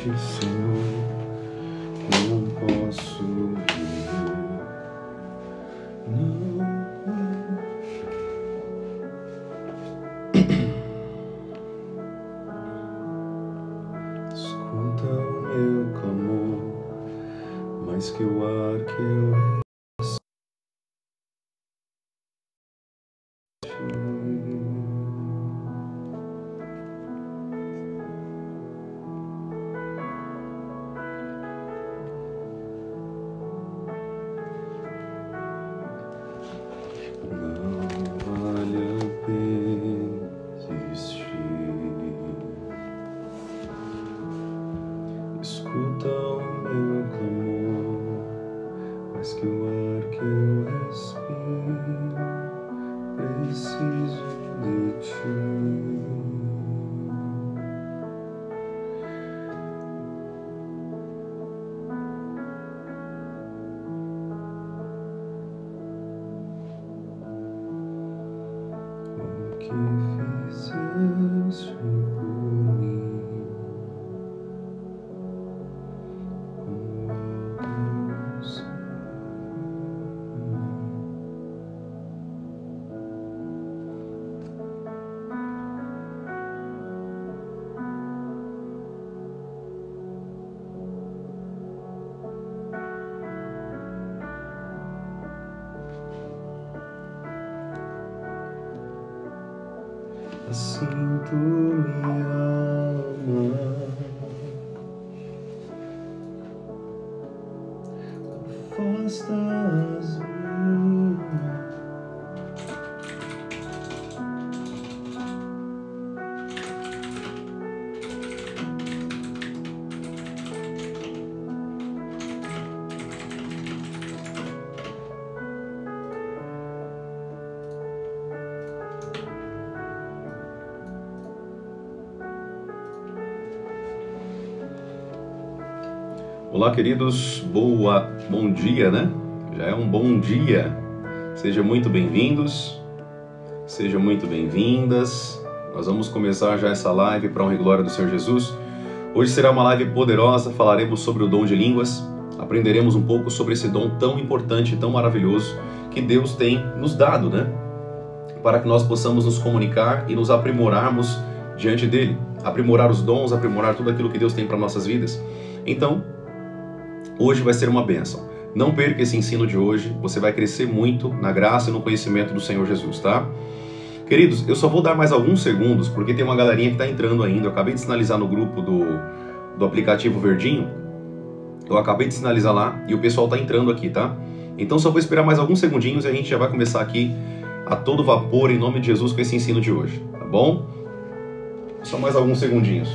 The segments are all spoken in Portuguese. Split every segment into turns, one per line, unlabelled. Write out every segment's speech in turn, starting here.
ti, Senhor, não posso viver. Não. Escuta o meu clamor, mais que o ar que eu escuta o meu clamor, mais que o ar que eu respiro, preciso de ti. O que fizeste por mim? Assim tu me amas, afastas-me. Olá, queridos, bom dia, né? Já é um bom dia. Sejam muito bem-vindos, sejam muito bem-vindas. Nós vamos começar já essa live para a honra e glória do Senhor Jesus. Hoje será uma live poderosa, falaremos sobre o dom de línguas, aprenderemos um pouco sobre esse dom tão importante, tão maravilhoso que Deus tem nos dado, né? Para que nós possamos nos comunicar e nos aprimorarmos diante dele. Aprimorar os dons, aprimorar tudo aquilo que Deus tem para nossas vidas. Então, hoje vai ser uma bênção. Não perca esse ensino de hoje, você vai crescer muito na graça e no conhecimento do Senhor Jesus, tá? Queridos, eu só vou dar mais alguns segundos, porque tem uma galerinha que está entrando ainda. Eu acabei de sinalizar no grupo do aplicativo Verdinho. Eu acabei de sinalizar lá e o pessoal está entrando aqui, tá? Então só vou esperar mais alguns segundinhos e a gente já vai começar aqui a todo vapor, em nome de Jesus, com esse ensino de hoje, tá bom? Só mais alguns segundinhos.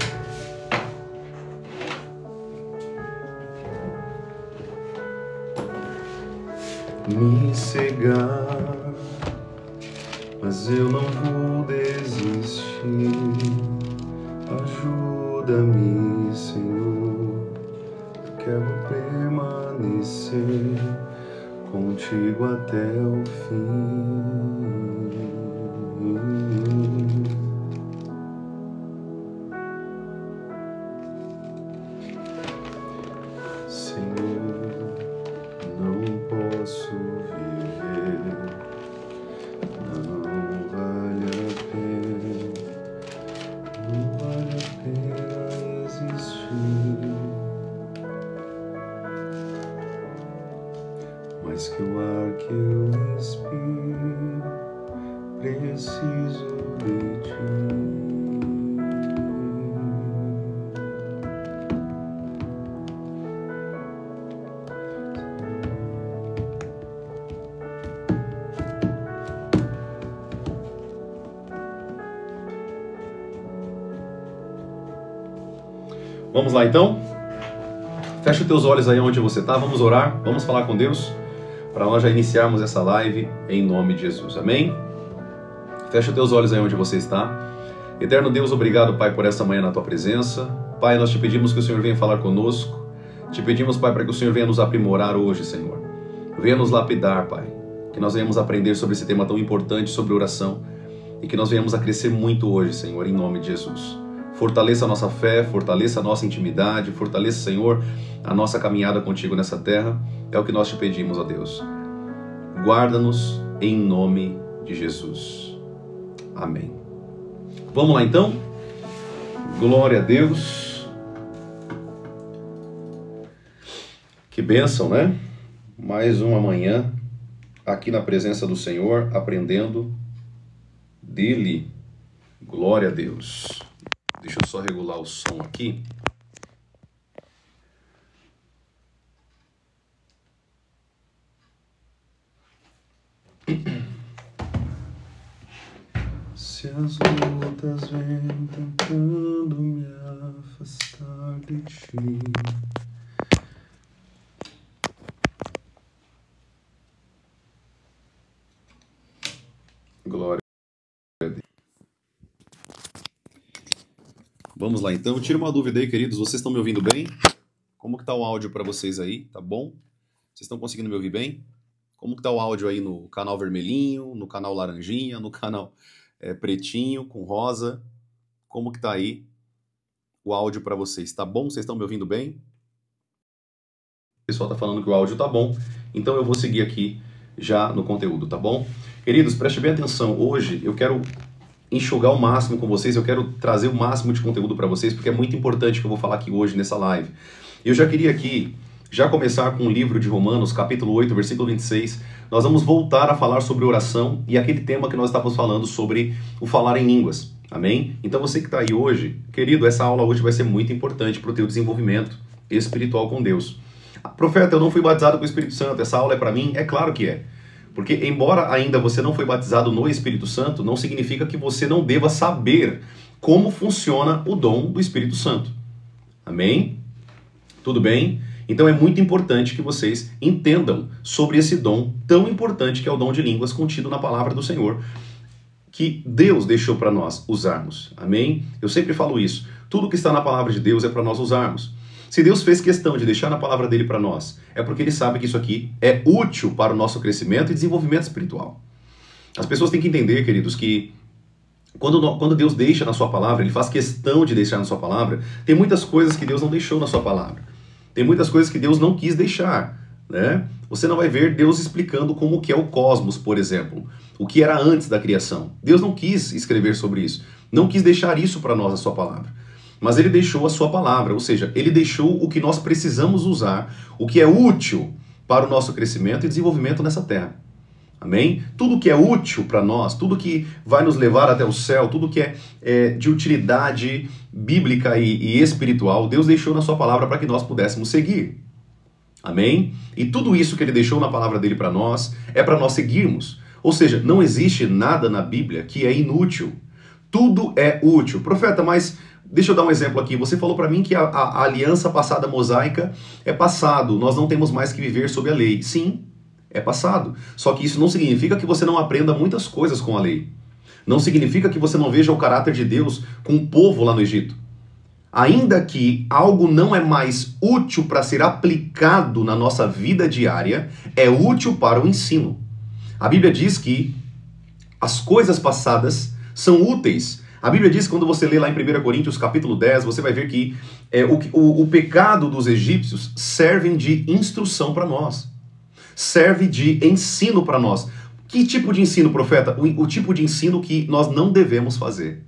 Me cegar, mas eu não vou desistir. Ajuda-me, Senhor, eu quero permanecer contigo até o fim. Senhor, não posso viver, não vale a pena existir, mais que o ar que eu respiro, preciso de ti. Vamos lá então? Fecha os teus olhos aí onde você está, vamos orar, vamos falar com Deus, para nós já iniciarmos essa live em nome de Jesus, amém? Fecha os teus olhos aí onde você está. Eterno Deus, obrigado, Pai, por essa manhã na Tua presença. Pai, nós te pedimos que o Senhor venha falar conosco, te pedimos, Pai, para que o Senhor venha nos aprimorar hoje, Senhor. Venha nos lapidar, Pai, que nós venhamos aprender sobre esse tema tão importante, sobre oração, e que nós venhamos a crescer muito hoje, Senhor, em nome de Jesus. Fortaleça a nossa fé, fortaleça a nossa intimidade, fortaleça, Senhor, a nossa caminhada contigo nessa terra. É o que nós te pedimos, ó Deus. Guarda-nos em nome de Jesus. Amém. Vamos lá então? Glória a Deus. Que bênção, né? Mais uma manhã aqui na presença do Senhor, aprendendo dele. Glória a Deus. Deixa eu só regular o som aqui. Se as lutas vêm tentando me afastar de ti, glória a Deus. Vamos lá então, tira uma dúvida aí, queridos, vocês estão me ouvindo bem? Como que tá o áudio para vocês aí? Tá bom? Vocês estão conseguindo me ouvir bem? Como que tá o áudio aí no canal vermelhinho, no canal laranjinha, no canal pretinho com rosa? Como que tá aí o áudio para vocês? Tá bom? Vocês estão me ouvindo bem? O pessoal tá falando que o áudio tá bom, então eu vou seguir aqui já no conteúdo, tá bom? Queridos, preste bem atenção. Hoje eu quero enxugar o máximo com vocês, eu quero trazer o máximo de conteúdo para vocês, porque é muito importante que eu vou falar aqui hoje nessa live. Eu já queria aqui já começar com o livro de Romanos, capítulo 8, versículo 26. Nós vamos voltar a falar sobre oração e aquele tema que nós estávamos falando sobre o falar em línguas. Amém? Então você que está aí hoje, querido, essa aula hoje vai ser muito importante para o teu desenvolvimento espiritual com Deus. Profeta, eu não fui batizado com o Espírito Santo, essa aula é para mim? É claro que é. Porque embora ainda você não foi batizado no Espírito Santo, não significa que você não deva saber como funciona o dom do Espírito Santo. Amém? Tudo bem? Então é muito importante que vocês entendam sobre esse dom tão importante que é o dom de línguas contido na palavra do Senhor, que Deus deixou para nós usarmos. Amém? Eu sempre falo isso. Tudo que está na palavra de Deus é para nós usarmos. Se Deus fez questão de deixar na palavra dele para nós, é porque ele sabe que isso aqui é útil para o nosso crescimento e desenvolvimento espiritual. As pessoas têm que entender, queridos, que quando Deus deixa na sua palavra, ele faz questão de deixar na sua palavra, tem muitas coisas que Deus não deixou na sua palavra. Tem muitas coisas que Deus não quis deixar, né? Você não vai ver Deus explicando como que é o cosmos, por exemplo, o que era antes da criação. Deus não quis escrever sobre isso, não quis deixar isso para nós, a sua palavra. Mas ele deixou a sua palavra, ou seja, ele deixou o que nós precisamos usar, o que é útil para o nosso crescimento e desenvolvimento nessa terra. Amém? Tudo que é útil para nós, tudo que vai nos levar até o céu, tudo que é de utilidade bíblica e espiritual, Deus deixou na sua palavra para que nós pudéssemos seguir. Amém? E tudo isso que ele deixou na palavra dele para nós é para nós seguirmos. Ou seja, não existe nada na Bíblia que é inútil. Tudo é útil. Profeta, mas deixa eu dar um exemplo aqui. Você falou para mim que a aliança passada mosaica é passado. Nós não temos mais que viver sob a lei. Sim, é passado. Só que isso não significa que você não aprenda muitas coisas com a lei. Não significa que você não veja o caráter de Deus com o povo lá no Egito. Ainda que algo não é mais útil para ser aplicado na nossa vida diária, é útil para o ensino. A Bíblia diz que as coisas passadas são úteis. A Bíblia diz, quando você lê lá em 1 Coríntios capítulo 10, você vai ver que o pecado dos egípcios servem de instrução para nós. Serve de ensino para nós. Que tipo de ensino, profeta? O tipo de ensino que nós não devemos fazer.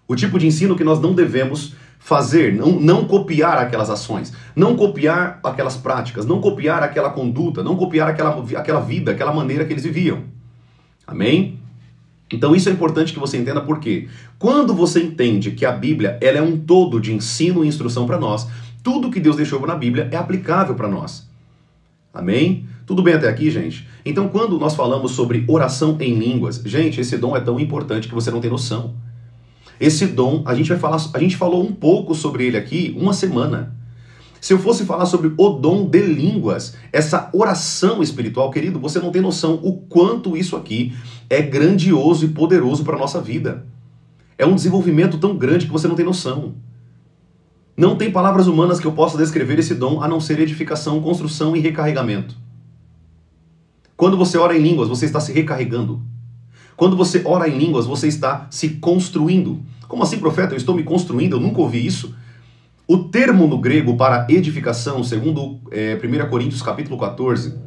O tipo de ensino que nós não devemos fazer, não copiar aquelas ações, não copiar aquelas práticas, não copiar aquela conduta, não copiar aquela vida, aquela maneira que eles viviam. Amém? Então isso é importante que você entenda porque quando você entende que a Bíblia ela é um todo de ensino e instrução para nós, tudo que Deus deixou na Bíblia é aplicável para nós. Amém? Tudo bem até aqui, gente? Então quando nós falamos sobre oração em línguas, gente, esse dom é tão importante que você não tem noção. Esse dom, a gente falou um pouco sobre ele aqui uma semana. Se eu fosse falar sobre o dom de línguas, essa oração espiritual, querido, você não tem noção o quanto isso aqui é grandioso e poderoso para a nossa vida. É um desenvolvimento tão grande que você não tem noção. Não tem palavras humanas que eu possa descrever esse dom a não ser edificação, construção e recarregamento. Quando você ora em línguas, você está se recarregando. Quando você ora em línguas, você está se construindo. Como assim, profeta? Eu estou me construindo? Eu nunca ouvi isso. O termo no grego para edificação, segundo 1 Coríntios capítulo 14,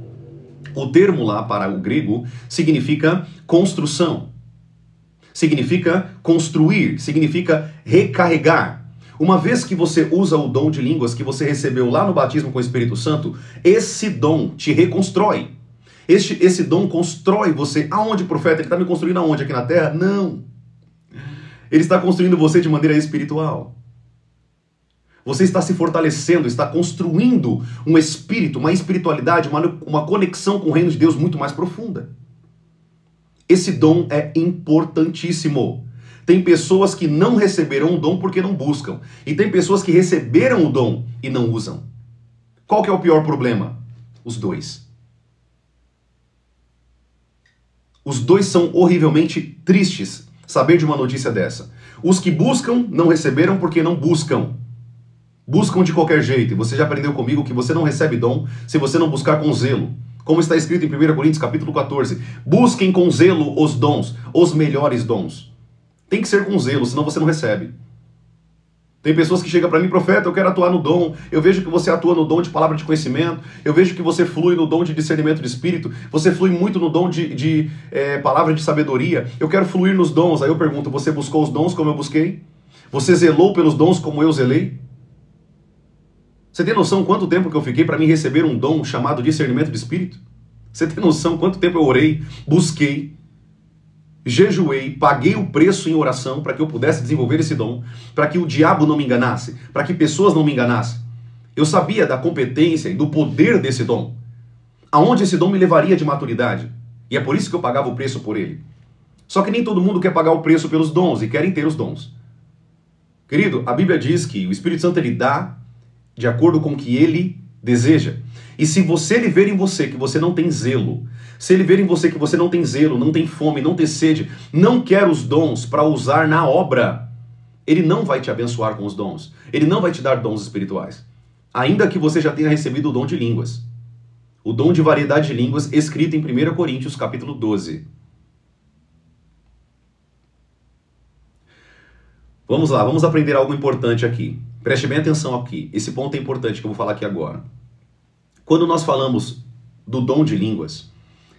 o termo lá para o grego significa construção, significa construir, significa recarregar. Uma vez que você usa o dom de línguas que você recebeu lá no batismo com o Espírito Santo, esse dom te reconstrói. Esse dom constrói você. Aonde, profeta? Ele está me construindo aonde? Aqui na terra? Não. Ele está construindo você de maneira espiritual. Você está se fortalecendo, está construindo um espírito, uma espiritualidade, uma conexão com o reino de Deus muito mais profunda. Esse dom é importantíssimo. Tem pessoas que não receberam o dom porque não buscam. E tem pessoas que receberam o dom e não usam. Qual que é o pior problema? Os dois. Os dois são horrivelmente tristes saber de uma notícia dessa. Os que buscam não receberam porque não buscam. Buscam de qualquer jeito. E você já aprendeu comigo que você não recebe dom se você não buscar com zelo. Como está escrito em 1 Coríntios capítulo 14. Busquem com zelo os dons, os melhores dons. Tem que ser com zelo, senão você não recebe. Tem pessoas que chegam para mim, profeta, eu quero atuar no dom. Eu vejo que você atua no dom de palavra de conhecimento. Eu vejo que você flui no dom de discernimento de espírito. Você flui muito no dom de palavra de sabedoria. Eu quero fluir nos dons. Aí eu pergunto, você buscou os dons como eu busquei? Você zelou pelos dons como eu zelei? Você tem noção quanto tempo que eu fiquei para mim receber um dom chamado discernimento de espírito? Você tem noção quanto tempo eu orei, busquei, jejuei, paguei o preço em oração para que eu pudesse desenvolver esse dom, para que o diabo não me enganasse, para que pessoas não me enganassem? Eu sabia da competência e do poder desse dom, aonde esse dom me levaria de maturidade, e é por isso que eu pagava o preço por ele. Só que nem todo mundo quer pagar o preço pelos dons e querem ter os dons. Querido, a Bíblia diz que o Espírito Santo ele dá de acordo com o que ele deseja. E se ele ver em você que você não tem zelo, se ele ver em você que você não tem zelo, não tem fome, não tem sede, não quer os dons para usar na obra, ele não vai te abençoar com os dons. Ele não vai te dar dons espirituais. Ainda que você já tenha recebido o dom de línguas. O dom de variedade de línguas escrito em 1 Coríntios capítulo 12. Vamos lá, vamos aprender algo importante aqui. Preste bem atenção aqui. Esse ponto é importante que eu vou falar aqui agora. Quando nós falamos do dom de línguas,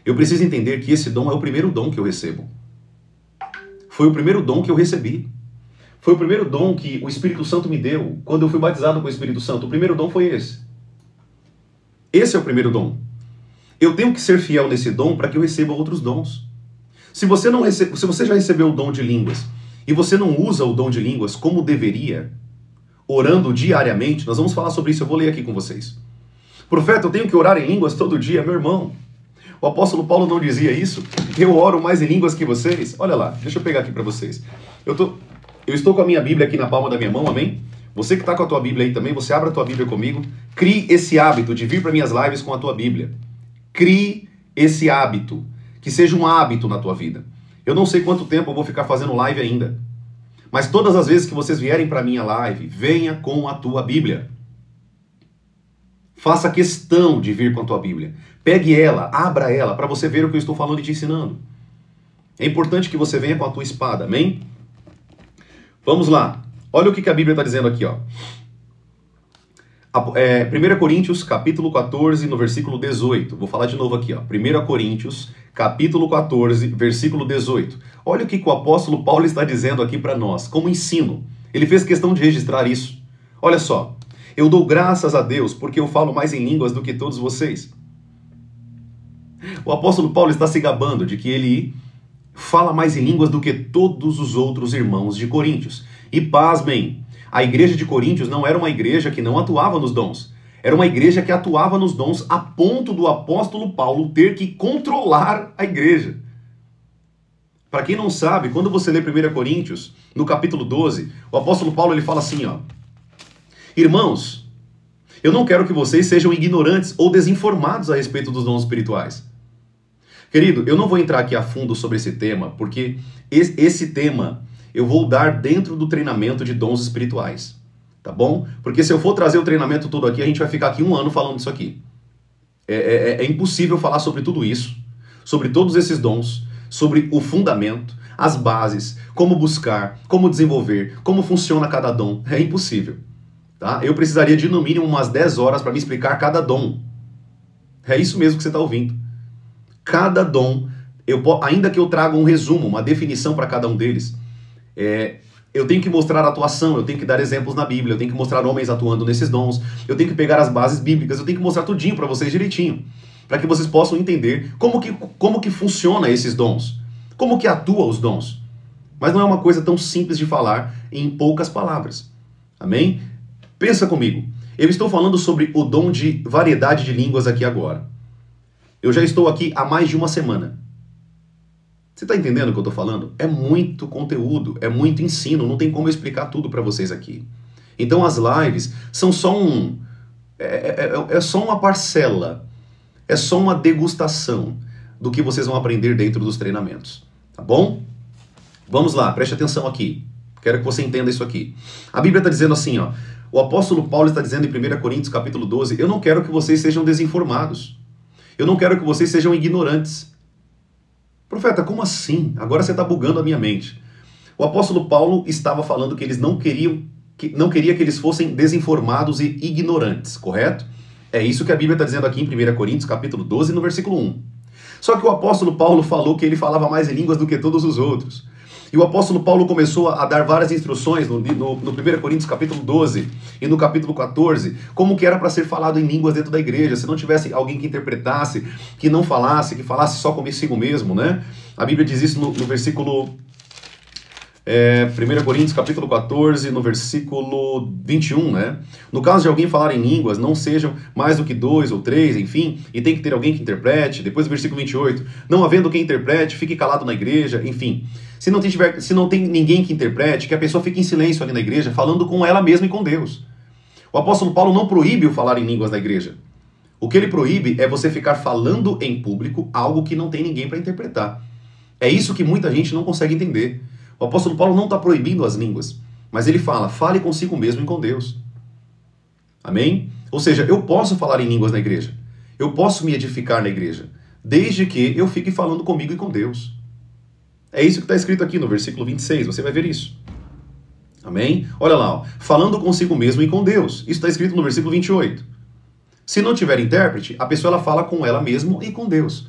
eu preciso entender que esse dom é o primeiro dom que eu recebo. Foi o primeiro dom que eu recebi. Foi o primeiro dom que o Espírito Santo me deu quando eu fui batizado com o Espírito Santo. O primeiro dom foi esse. Esse é o primeiro dom. Eu tenho que ser fiel nesse dom para que eu receba outros dons. Se você já recebeu o dom de línguas e você não usa o dom de línguas como deveria, orando diariamente, nós vamos falar sobre isso, eu vou ler aqui com vocês. Profeta, eu tenho que orar em línguas todo dia, meu irmão. O apóstolo Paulo não dizia isso? Eu oro mais em línguas que vocês? Olha lá, deixa eu pegar aqui para vocês. Eu estou com a minha Bíblia aqui na palma da minha mão, amém? Você que está com a tua Bíblia aí também, você abre a tua Bíblia comigo. Crie esse hábito de vir para minhas lives com a tua Bíblia. Crie esse hábito, que seja um hábito na tua vida. Eu não sei quanto tempo eu vou ficar fazendo live ainda. Mas todas as vezes que vocês vierem para a minha live, venha com a tua Bíblia. Faça questão de vir com a tua Bíblia. Pegue ela, abra ela, para você ver o que eu estou falando e te ensinando. É importante que você venha com a tua espada, amém? Vamos lá. Olha o que a Bíblia está dizendo aqui, ó. 1 Coríntios, capítulo 14, no versículo 18. Vou falar de novo aqui, ó. 1 Coríntios, capítulo 14, versículo 18. Olha o que o apóstolo Paulo está dizendo aqui para nós, como ensino. Ele fez questão de registrar isso. Olha só. Eu dou graças a Deus porque eu falo mais em línguas do que todos vocês. O apóstolo Paulo está se gabando de que ele fala mais em línguas do que todos os outros irmãos de Coríntios. E pasmem, a igreja de Coríntios não era uma igreja que não atuava nos dons. Era uma igreja que atuava nos dons a ponto do apóstolo Paulo ter que controlar a igreja. Para quem não sabe, quando você lê 1 Coríntios, no capítulo 12, o apóstolo Paulo ele fala assim, ó. Irmãos, eu não quero que vocês sejam ignorantes ou desinformados a respeito dos dons espirituais. Querido, eu não vou entrar aqui a fundo sobre esse tema, porque esse tema eu vou dar dentro do treinamento de dons espirituais, tá bom? Porque se eu for trazer o treinamento todo aqui, a gente vai ficar aqui 1 ano falando disso aqui. É impossível falar sobre tudo isso, sobre todos esses dons, sobre o fundamento, as bases, como buscar, como desenvolver, como funciona cada dom. É impossível. Tá? Eu precisaria de no mínimo umas 10 horas para me explicar cada dom. É isso mesmo que você está ouvindo. Cada dom, ainda que eu traga um resumo, uma definição para cada um deles, eu tenho que mostrar a atuação, eu tenho que dar exemplos na Bíblia, eu tenho que mostrar homens atuando nesses dons, eu tenho que pegar as bases bíblicas, eu tenho que mostrar tudinho para vocês direitinho, para que vocês possam entender como que funciona esses dons, como que atua os dons. Mas não é uma coisa tão simples de falar em poucas palavras. Amém? Pensa comigo. Eu estou falando sobre o dom de variedade de línguas aqui agora. Eu já estou aqui há mais de uma semana. Você está entendendo o que eu estou falando? É muito conteúdo, é muito ensino, não tem como eu explicar tudo para vocês aqui. Então as lives são só é só uma parcela, é só uma degustação do que vocês vão aprender dentro dos treinamentos. Tá bom? Vamos lá, preste atenção aqui. Quero que você entenda isso aqui. A Bíblia está dizendo assim, ó. O apóstolo Paulo está dizendo em 1 Coríntios capítulo 12, eu não quero que vocês sejam desinformados. Eu não quero que vocês sejam ignorantes. Profeta, como assim? Agora você está bugando a minha mente. O apóstolo Paulo estava falando que eles não queria que eles fossem desinformados e ignorantes, correto? É isso que a Bíblia está dizendo aqui em 1 Coríntios capítulo 12, no versículo 1. Só que o apóstolo Paulo falou que ele falava mais em línguas do que todos os outros. E o apóstolo Paulo começou a dar várias instruções no 1 Coríntios capítulo 12 e no capítulo 14, como que era para ser falado em línguas dentro da igreja, se não tivesse alguém que interpretasse, que não falasse, que falasse só consigo mesmo, né? A Bíblia diz isso no versículo 1 Coríntios capítulo 14, no versículo 21, né? No caso de alguém falar em línguas, não sejam mais do que 2 ou 3, enfim, e tem que ter alguém que interprete. Depois do versículo 28, não havendo quem interprete, fique calado na igreja, enfim. Se não tem ninguém que interprete, que a pessoa fique em silêncio ali na igreja, falando com ela mesma e com Deus. O apóstolo Paulo não proíbe o falar em línguas na igreja. O que ele proíbe é você ficar falando em público algo que não tem ninguém para interpretar. É isso que muita gente não consegue entender. O apóstolo Paulo não está proibindo as línguas, mas ele fala, fale consigo mesmo e com Deus. Amém? Ou seja, eu posso falar em línguas na igreja. Eu posso me edificar na igreja, desde que eu fique falando comigo e com Deus. É isso que está escrito aqui no versículo 26, você vai ver isso. Amém? Olha lá, ó, falando consigo mesmo e com Deus. Isso está escrito no versículo 28. Se não tiver intérprete, a pessoa ela fala com ela mesma e com Deus.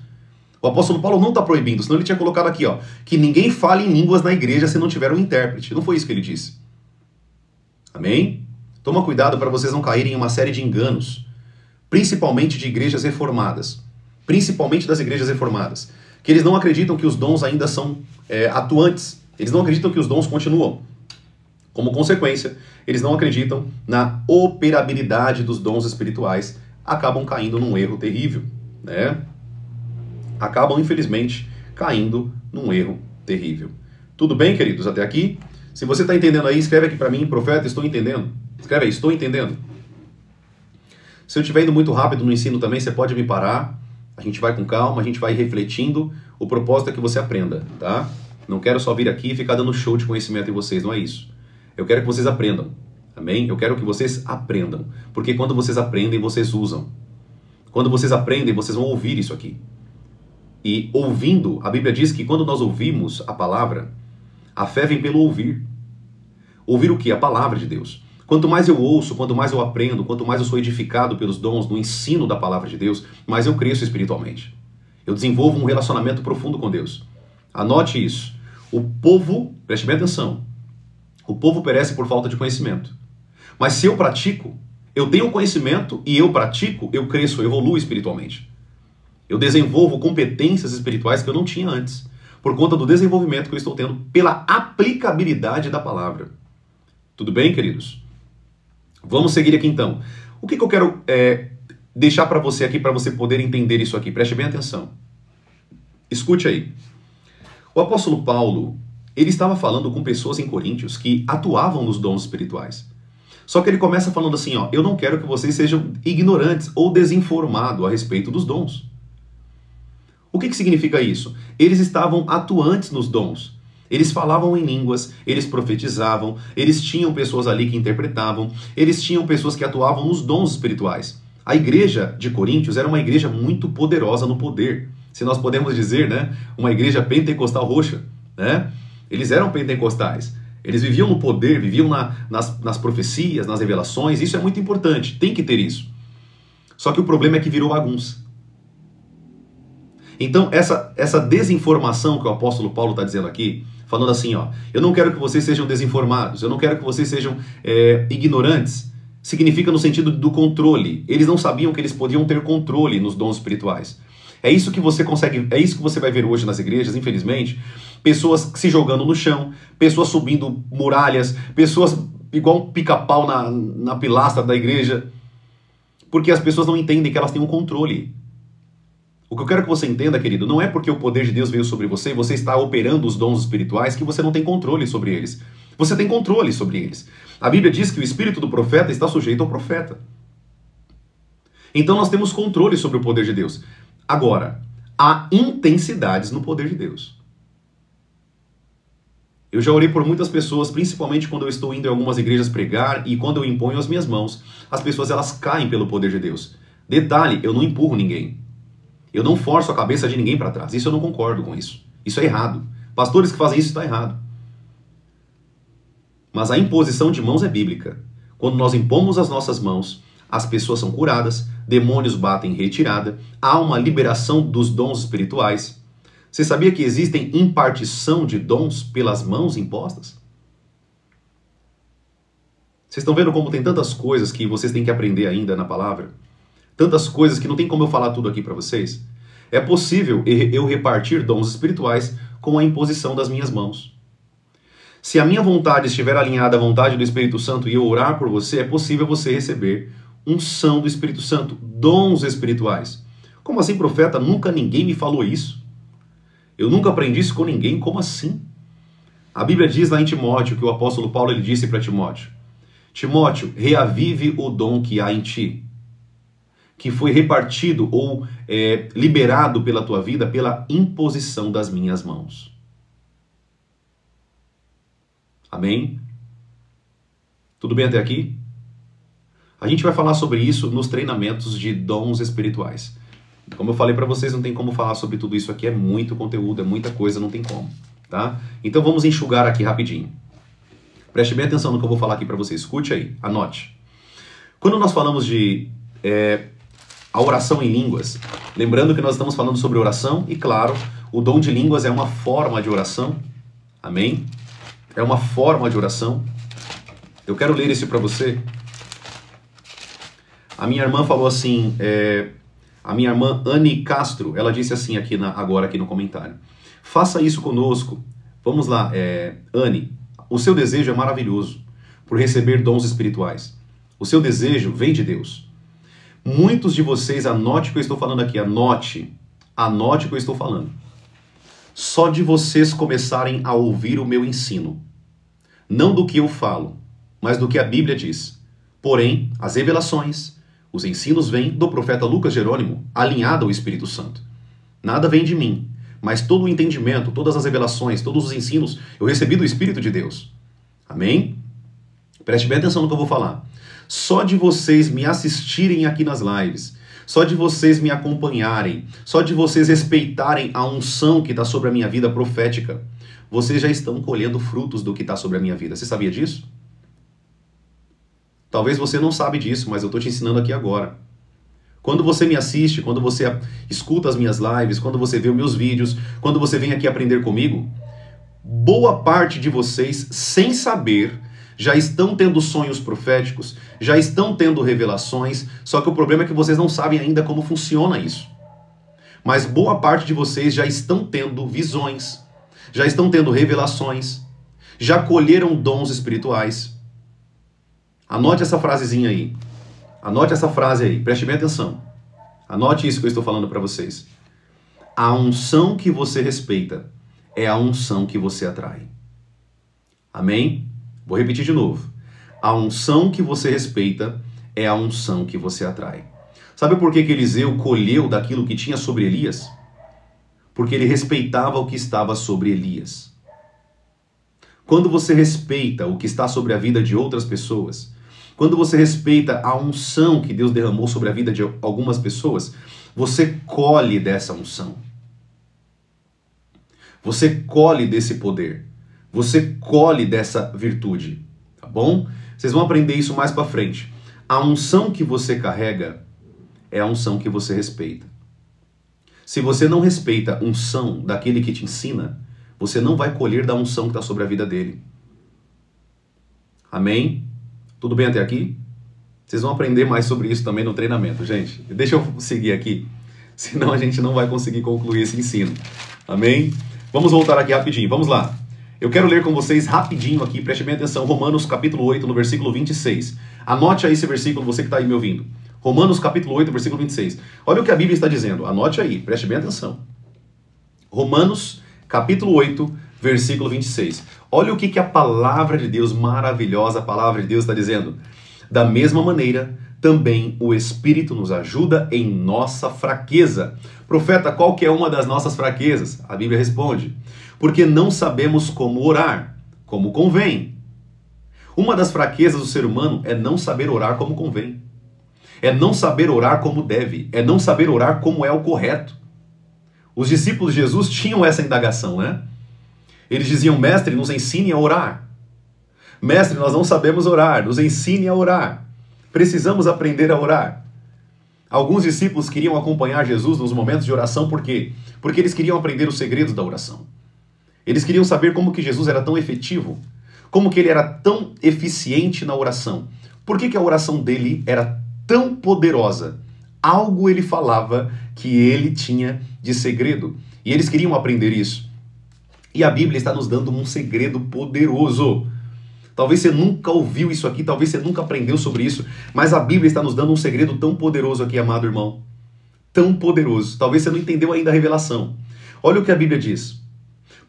O apóstolo Paulo não está proibindo, senão ele tinha colocado aqui, ó, que ninguém fale em línguas na igreja se não tiver um intérprete. Não foi isso que ele disse. Amém? Toma cuidado para vocês não caírem em uma série de enganos, principalmente de igrejas reformadas, principalmente das igrejas reformadas, que eles não acreditam que os dons ainda são atuantes, eles não acreditam que os dons continuam. Como consequência, eles não acreditam na operabilidade dos dons espirituais, acabam caindo num erro terrível, né? Acabam, infelizmente, caindo num erro terrível. Tudo bem, queridos, até aqui? Se você está entendendo aí, escreve aqui para mim, profeta, estou entendendo. Escreve aí, estou entendendo. Se eu estiver indo muito rápido no ensino também, você pode me parar. A gente vai com calma, a gente vai refletindo. O propósito é que você aprenda, tá? Não quero só vir aqui e ficar dando show de conhecimento em vocês, não é isso. Eu quero que vocês aprendam, amém? Eu quero que vocês aprendam, porque quando vocês aprendem, vocês usam. Quando vocês aprendem, vocês vão ouvir isso aqui. E ouvindo, a Bíblia diz que quando nós ouvimos a palavra, a fé vem pelo ouvir. Ouvir o quê? A palavra de Deus. Quanto mais eu ouço, quanto mais eu aprendo, quanto mais eu sou edificado pelos dons do ensino da palavra de Deus, mais eu cresço espiritualmente. Eu desenvolvo um relacionamento profundo com Deus. Anote isso. O povo, preste bem atenção, o povo perece por falta de conhecimento. Mas se eu pratico, eu tenho conhecimento e eu pratico, eu cresço, eu evoluo espiritualmente. Eu desenvolvo competências espirituais que eu não tinha antes, por conta do desenvolvimento que eu estou tendo pela aplicabilidade da palavra. Tudo bem, queridos? Vamos seguir aqui então. O que eu quero deixar para você aqui, para você poder entender isso aqui? Preste bem atenção. Escute aí. O apóstolo Paulo, ele estava falando com pessoas em Coríntios que atuavam nos dons espirituais. Só que ele começa falando assim, ó, eu não quero que vocês sejam ignorantes ou desinformados a respeito dos dons. O que significa isso? Eles estavam atuantes nos dons. Eles falavam em línguas, eles profetizavam, eles tinham pessoas ali que interpretavam, eles tinham pessoas que atuavam nos dons espirituais. A igreja de Coríntios era uma igreja muito poderosa no poder. se nós podemos dizer, né, uma igreja pentecostal roxa, né? Eles eram pentecostais. Eles viviam no poder, viviam nas profecias, nas revelações. Isso é muito importante, tem que ter isso. Só que o problema é que virou bagunça. Então, essa desinformação que o apóstolo Paulo está dizendo aqui, falando assim, ó, eu não quero que vocês sejam desinformados, eu não quero que vocês sejam ignorantes, significa no sentido do controle. Eles não sabiam que eles podiam ter controle nos dons espirituais. É isso que você consegue, é isso que você vai ver hoje nas igrejas, infelizmente, pessoas se jogando no chão, pessoas subindo muralhas, pessoas igual um pica-pau na pilastra da igreja, porque as pessoas não entendem que elas têm um controle. O que eu quero que você entenda, querido, não é porque o poder de Deus veio sobre você e você está operando os dons espirituais que você não tem controle sobre eles. Você tem controle sobre eles. A Bíblia diz que o espírito do profeta está sujeito ao profeta. Então nós temos controle sobre o poder de Deus. Agora, há intensidades no poder de Deus. Eu já orei por muitas pessoas, principalmente quando eu estou indo em algumas igrejas pregar e quando eu imponho as minhas mãos, as pessoas elas caem pelo poder de Deus. Detalhe, eu não empurro ninguém. Eu não forço a cabeça de ninguém para trás. Isso eu não concordo com isso. Isso é errado. Pastores que fazem isso está errado. Mas a imposição de mãos é bíblica. Quando nós impomos as nossas mãos, as pessoas são curadas, demônios batem em retirada, há uma liberação dos dons espirituais. Você sabia que existem impartição de dons pelas mãos impostas? Vocês estão vendo como tem tantas coisas que vocês têm que aprender ainda na palavra? Tantas coisas que não tem como eu falar tudo aqui para vocês. É possível eu repartir dons espirituais com a imposição das minhas mãos. Se a minha vontade estiver alinhada à vontade do Espírito Santo e eu orar por você, é possível você receber unção do Espírito Santo, dons espirituais. Como assim, profeta? Nunca ninguém me falou isso. Eu nunca aprendi isso com ninguém. Como assim? A Bíblia diz lá em Timóteo, que o apóstolo Paulo ele disse para Timóteo: Timóteo, reavive o dom que há em ti, que foi repartido ou liberado pela tua vida pela imposição das minhas mãos. Amém? Tudo bem até aqui? A gente vai falar sobre isso nos treinamentos de dons espirituais. Como eu falei para vocês, não tem como falar sobre tudo isso aqui, é muito conteúdo, é muita coisa, não tem como, tá? Então vamos enxugar aqui rapidinho. Preste bem atenção no que eu vou falar aqui para vocês, escute aí, anote. Quando nós falamos de a oração em línguas, lembrando que nós estamos falando sobre oração e, claro, o dom de línguas é uma forma de oração, amém? É uma forma de oração. Eu quero ler isso para você. A minha irmã falou assim, a minha irmã Anne Castro, ela disse assim agora aqui no comentário: faça isso conosco. Vamos lá, Anne, o seu desejo é maravilhoso por receber dons espirituais. O seu desejo vem de Deus. Muitos de vocês, anote o que eu estou falando aqui, anote o que eu estou falando. Só de vocês começarem a ouvir o meu ensino, não do que eu falo, mas do que a Bíblia diz. Porém, as revelações, os ensinos vêm do profeta Lucas Jerônimo, alinhado ao Espírito Santo. Nada vem de mim, mas todo o entendimento, todas as revelações, todos os ensinos, eu recebi do Espírito de Deus. Amém? Preste bem atenção no que eu vou falar. Só de vocês me assistirem aqui nas lives, só de vocês me acompanharem, só de vocês respeitarem a unção que está sobre a minha vida profética, vocês já estão colhendo frutos do que está sobre a minha vida. Você sabia disso? Talvez você não sabe disso, mas eu estou te ensinando aqui agora. Quando você me assiste, quando você escuta as minhas lives, quando você vê os meus vídeos, quando você vem aqui aprender comigo, boa parte de vocês, sem saber, já estão tendo sonhos proféticos, já estão tendo revelações, só que o problema é que vocês não sabem ainda como funciona isso. Mas boa parte de vocês já estão tendo visões, já estão tendo revelações, já colheram dons espirituais. Anote essa frasezinha aí. Anote essa frase aí, preste bem atenção. Anote isso que eu estou falando para vocês. A unção que você respeita é a unção que você atrai. Amém? Vou repetir de novo. A unção que você respeita é a unção que você atrai. Sabe por que Eliseu colheu daquilo que tinha sobre Elias? Porque ele respeitava o que estava sobre Elias. Quando você respeita o que está sobre a vida de outras pessoas, quando você respeita a unção que Deus derramou sobre a vida de algumas pessoas, você colhe dessa unção. Você colhe desse poder. Você colhe dessa virtude, tá bom? Vocês vão aprender isso mais para frente. A unção que você carrega é a unção que você respeita. Se você não respeita a unção daquele que te ensina, você não vai colher da unção que está sobre a vida dele. Amém? Tudo bem até aqui? Vocês vão aprender mais sobre isso também no treinamento, gente. Deixa eu seguir aqui, senão a gente não vai conseguir concluir esse ensino. Amém? Vamos voltar aqui rapidinho, vamos lá. Eu quero ler com vocês rapidinho aqui, preste bem atenção, Romanos capítulo 8, no versículo 26. Anote aí esse versículo, você que está aí me ouvindo. Romanos capítulo 8, versículo 26. Olha o que a Bíblia está dizendo, anote aí, preste bem atenção. Romanos capítulo 8, versículo 26. Olha o que a palavra de Deus, maravilhosa palavra de Deus está dizendo. Da mesma maneira, também o Espírito nos ajuda em nossa fraqueza. Profeta, qual que é uma das nossas fraquezas? A Bíblia responde, porque não sabemos como orar, como convém. Uma das fraquezas do ser humano é não saber orar como convém. É não saber orar como deve. É não saber orar como é o correto. Os discípulos de Jesus tinham essa indagação, né? Eles diziam, mestre, nos ensine a orar. Mestre, nós não sabemos orar, nos ensine a orar. Precisamos aprender a orar. Alguns discípulos queriam acompanhar Jesus nos momentos de oração, por quê? Porque eles queriam aprender os segredos da oração. Eles queriam saber como que Jesus era tão efetivo, como que ele era tão eficiente na oração. Por que a oração dele era tão poderosa? Algo ele falava que ele tinha de segredo. E eles queriam aprender isso. E a Bíblia está nos dando um segredo poderoso. Talvez você nunca ouviu isso aqui, talvez você nunca aprendeu sobre isso, mas a Bíblia está nos dando um segredo tão poderoso aqui, amado irmão. Tão poderoso. Talvez você não entendeu ainda a revelação. Olha o que a Bíblia diz.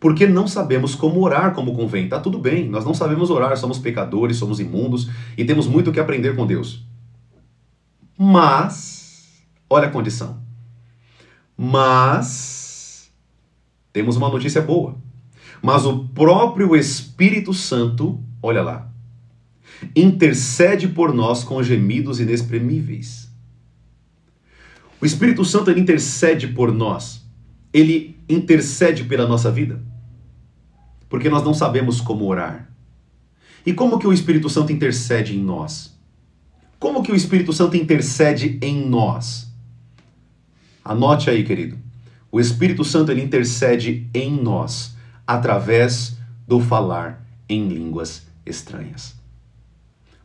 Porque não sabemos como orar como convém. Tá tudo bem, nós não sabemos orar, somos pecadores, somos imundos e temos muito o que aprender com Deus. Mas, olha a condição. Mas, temos uma notícia boa. Mas o próprio Espírito Santo, olha lá, intercede por nós com gemidos inexprimíveis. O Espírito Santo, ele intercede por nós. Ele intercede pela nossa vida. Porque nós não sabemos como orar. E como que o Espírito Santo intercede em nós? Como que o Espírito Santo intercede em nós? Anote aí, querido. O Espírito Santo, ele intercede em nós através do falar em línguas estranhas.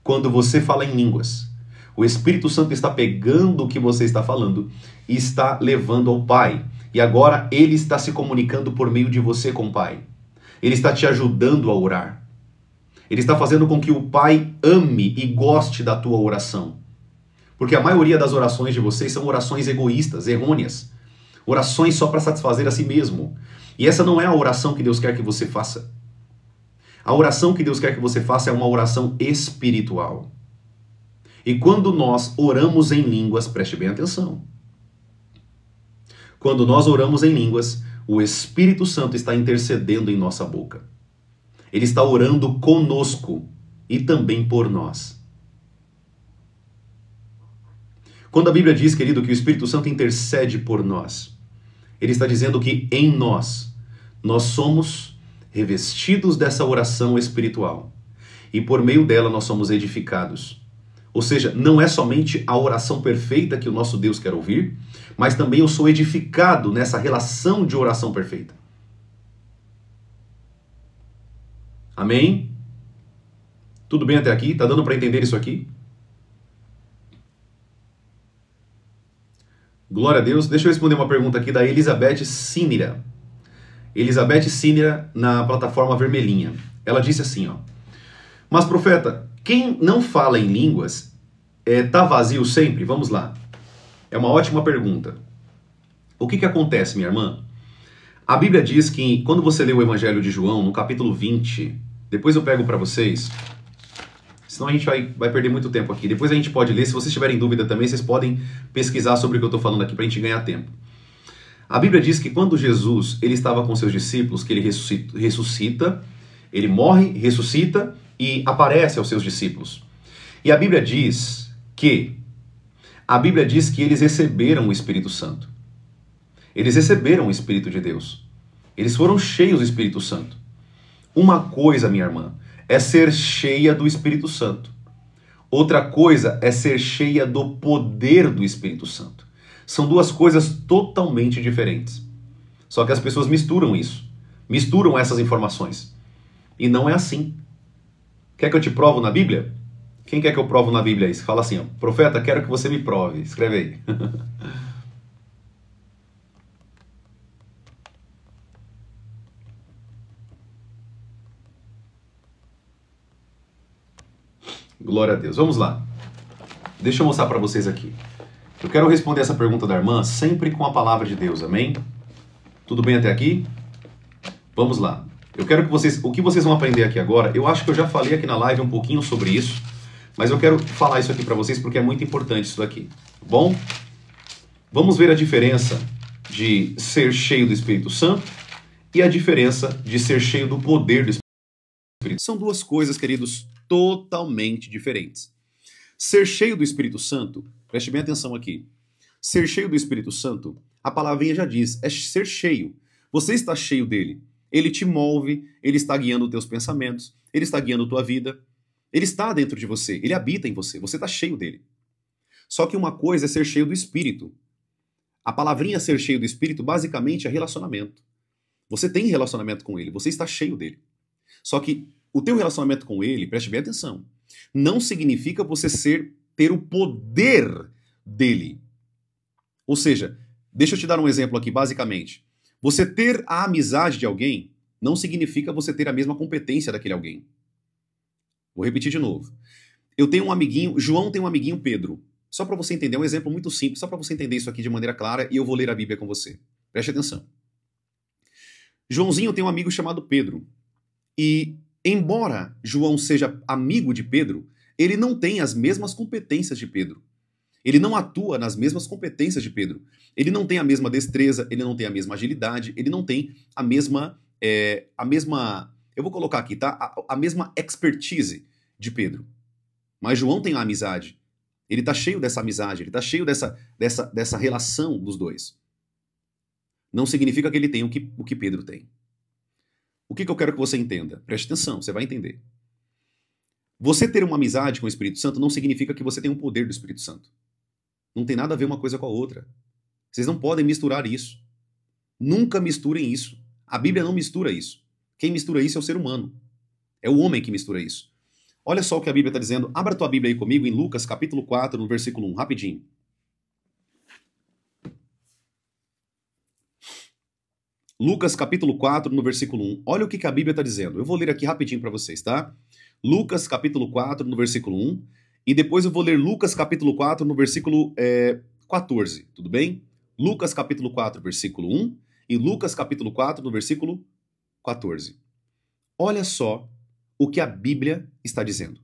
Quando você fala em línguas, o Espírito Santo está pegando o que você está falando e está levando ao Pai. E agora ele está se comunicando por meio de você com o Pai. Ele está te ajudando a orar. Ele está fazendo com que o Pai ame e goste da tua oração. Porque a maioria das orações de vocês são orações egoístas, errôneas. Orações só para satisfazer a si mesmo. E essa não é a oração que Deus quer que você faça. A oração que Deus quer que você faça é uma oração espiritual. E quando nós oramos em línguas, preste bem atenção. Quando nós oramos em línguas, o Espírito Santo está intercedendo em nossa boca. Ele está orando conosco e também por nós. Quando a Bíblia diz, querido, que o Espírito Santo intercede por nós, ele está dizendo que em nós somos revestidos dessa oração espiritual. E por meio dela nós somos edificados. Ou seja, não é somente a oração perfeita que o nosso Deus quer ouvir, mas também eu sou edificado nessa relação de oração perfeita. Amém? Tudo bem até aqui? Tá dando para entender isso aqui? Glória a Deus. Deixa eu responder uma pergunta aqui da Elizabeth Sinira. Elizabeth Sinira na plataforma vermelhinha. Ela disse assim, ó. Mas, profeta, quem não fala em línguas tá vazio sempre? Vamos lá. É uma ótima pergunta. O que acontece, minha irmã? A Bíblia diz que quando você lê o Evangelho de João, no capítulo 20, depois eu pego para vocês, senão a gente vai perder muito tempo aqui. Depois a gente pode ler, se vocês tiverem dúvida também, vocês podem pesquisar sobre o que eu estou falando aqui para a gente ganhar tempo. A Bíblia diz que quando Jesus ele estava com seus discípulos, que ele ressuscita, ele morre, ressuscita e aparece aos seus discípulos. E a Bíblia diz que eles receberam o Espírito Santo. Eles receberam o Espírito de Deus. Eles foram cheios do Espírito Santo. Uma coisa, minha irmã, é ser cheia do Espírito Santo. Outra coisa é ser cheia do poder do Espírito Santo. São duas coisas totalmente diferentes. Só que as pessoas misturam isso. Misturam essas informações. E não é assim. Quer que eu te provo na Bíblia? Quem quer que eu provo na Bíblia isso? Fala assim, ó, profeta, quero que você me prove. Escreve aí. Glória a Deus. Vamos lá. Deixa eu mostrar para vocês aqui. Eu quero responder essa pergunta da irmã sempre com a palavra de Deus, amém? Tudo bem até aqui? Vamos lá. Eu quero que vocês... O que vocês vão aprender aqui agora, eu acho que eu já falei aqui na live um pouquinho sobre isso, mas eu quero falar isso aqui para vocês porque é muito importante isso daqui. Bom? Vamos ver a diferença de ser cheio do Espírito Santo e a diferença de ser cheio do poder do Espírito. São duas coisas, queridos, totalmente diferentes. Ser cheio do Espírito Santo, preste bem atenção aqui. Ser cheio do Espírito Santo, a palavrinha já diz, é ser cheio. Você está cheio dele. Ele te move, ele está guiando os teus pensamentos, ele está guiando a tua vida. Ele está dentro de você, ele habita em você, você está cheio dele. Só que uma coisa é ser cheio do Espírito. A palavrinha ser cheio do Espírito basicamente é relacionamento. Você tem relacionamento com ele, você está cheio dele. Só que o teu relacionamento com ele, preste bem atenção, não significa você ter o poder dele. Ou seja, deixa eu te dar um exemplo aqui, basicamente. Você ter a amizade de alguém não significa você ter a mesma competência daquele alguém. Vou repetir de novo. Eu tenho um amiguinho, João tem um amiguinho Pedro. Só para você entender, é um exemplo muito simples, só para você entender isso aqui de maneira clara e eu vou ler a Bíblia com você. Preste atenção. Joãozinho tem um amigo chamado Pedro. E, embora João seja amigo de Pedro, ele não tem as mesmas competências de Pedro. Ele não atua nas mesmas competências de Pedro. Ele não tem a mesma destreza, ele não tem a mesma agilidade, ele não tem a mesma, eu vou colocar aqui, tá? A mesma expertise de Pedro. Mas João tem a amizade. Ele está cheio dessa amizade, ele está cheio dessa relação dos dois. Não significa que ele tem o que Pedro tem. O que eu quero que você entenda? Preste atenção, você vai entender. Você ter uma amizade com o Espírito Santo não significa que você tem o poder do Espírito Santo. Não tem nada a ver uma coisa com a outra. Vocês não podem misturar isso. Nunca misturem isso. A Bíblia não mistura isso. Quem mistura isso é o ser humano. É o homem que mistura isso. Olha só o que a Bíblia está dizendo. Abra a tua Bíblia aí comigo em Lucas capítulo 4, no versículo 1, rapidinho. Lucas capítulo 4, no versículo 1. Olha o que a Bíblia está dizendo. Eu vou ler aqui rapidinho para vocês, tá? Lucas capítulo 4, no versículo 1. E depois eu vou ler Lucas capítulo 4, no versículo 14. Tudo bem? Lucas capítulo 4, versículo 1. E Lucas capítulo 4, no versículo 14. Olha só o que a Bíblia está dizendo.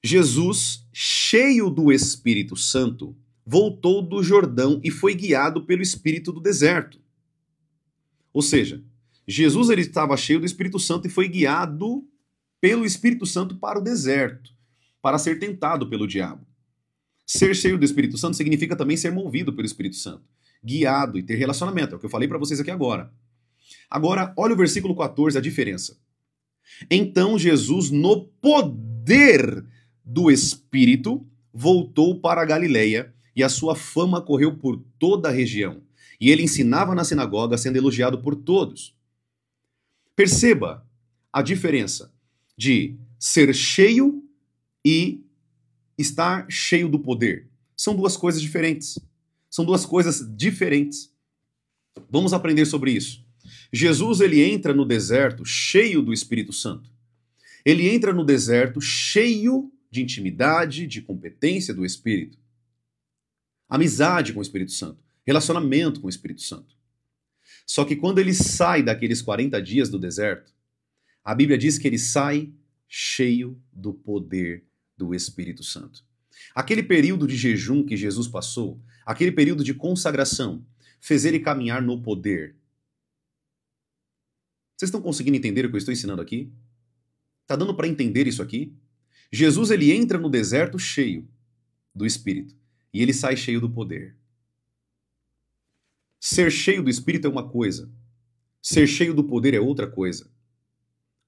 Jesus, cheio do Espírito Santo, voltou do Jordão e foi guiado pelo Espírito do deserto. Ou seja, Jesus ele estava cheio do Espírito Santo e foi guiado pelo Espírito Santo para o deserto, para ser tentado pelo diabo. Ser cheio do Espírito Santo significa também ser movido pelo Espírito Santo, guiado e ter relacionamento, é o que eu falei para vocês aqui agora. Agora, olha o versículo 14, a diferença. Então Jesus, no poder do Espírito, voltou para a Galileia e a sua fama correu por toda a região. E ele ensinava na sinagoga, sendo elogiado por todos. Perceba a diferença de ser cheio e estar cheio do poder. São duas coisas diferentes. São duas coisas diferentes. Vamos aprender sobre isso. Jesus ele entra no deserto cheio do Espírito Santo. Ele entra no deserto cheio de intimidade, de competência do Espírito. Amizade com o Espírito Santo. Relacionamento com o Espírito Santo. Só que quando ele sai daqueles 40 dias do deserto, a Bíblia diz que ele sai cheio do poder do Espírito Santo. Aquele período de jejum que Jesus passou, aquele período de consagração, fez ele caminhar no poder. Vocês estão conseguindo entender o que eu estou ensinando aqui? Está dando para entender isso aqui? Jesus ele entra no deserto cheio do Espírito e ele sai cheio do poder. Ser cheio do Espírito é uma coisa,
Ser cheio do poder é outra coisa.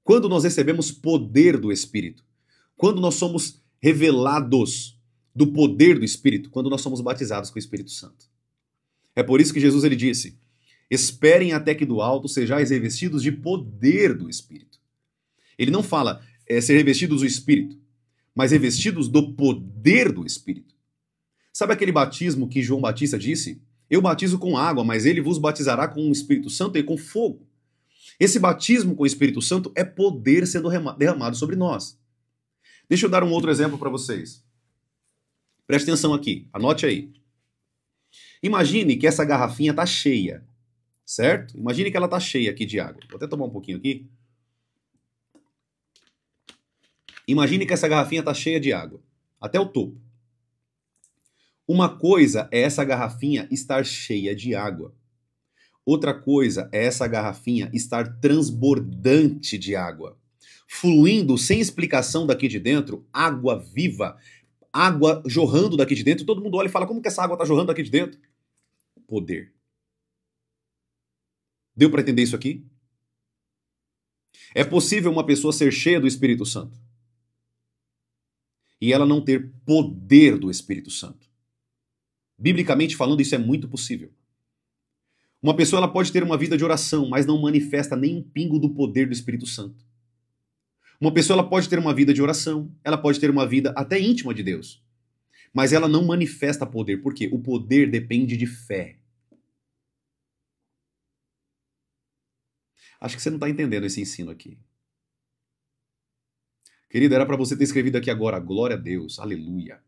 Quando nós recebemos poder do Espírito, quando nós somos revelados do poder do Espírito, quando nós somos batizados com o Espírito Santo. É por isso que Jesus ele disse: esperem até que do alto sejais revestidos de poder do Espírito. Ele não fala ser revestidos do Espírito, mas revestidos do poder do Espírito. Sabe aquele batismo que João Batista disse? Eu batizo com água, mas ele vos batizará com o Espírito Santo e com fogo. Esse batismo com o Espírito Santo é poder sendo derramado sobre nós. Deixa eu dar um outro exemplo para vocês. Preste atenção aqui, anote aí. Imagine que essa garrafinha está cheia, certo? Imagine que ela está cheia aqui de água. Vou até tomar um pouquinho aqui. Imagine que essa garrafinha está cheia de água, até o topo. Uma coisa é essa garrafinha estar cheia de água. Outra coisa é essa garrafinha estar transbordante de água. Fluindo sem explicação daqui de dentro, água viva, água jorrando daqui de dentro. Todo mundo olha e fala, como que essa água está jorrando daqui de dentro? Poder. Deu para entender isso aqui? É possível uma pessoa ser cheia do Espírito Santo e ela não ter poder do Espírito Santo. Biblicamente falando, isso é muito possível. Uma pessoa ela pode ter uma vida de oração, mas não manifesta nem um pingo do poder do Espírito Santo. Uma pessoa ela pode ter uma vida de oração, ela pode ter uma vida até íntima de Deus, mas ela não manifesta poder. Por quê? O poder depende de fé. Acho que você não está entendendo esse ensino aqui. Querido, era para você ter escrevido aqui agora, glória a Deus, aleluia.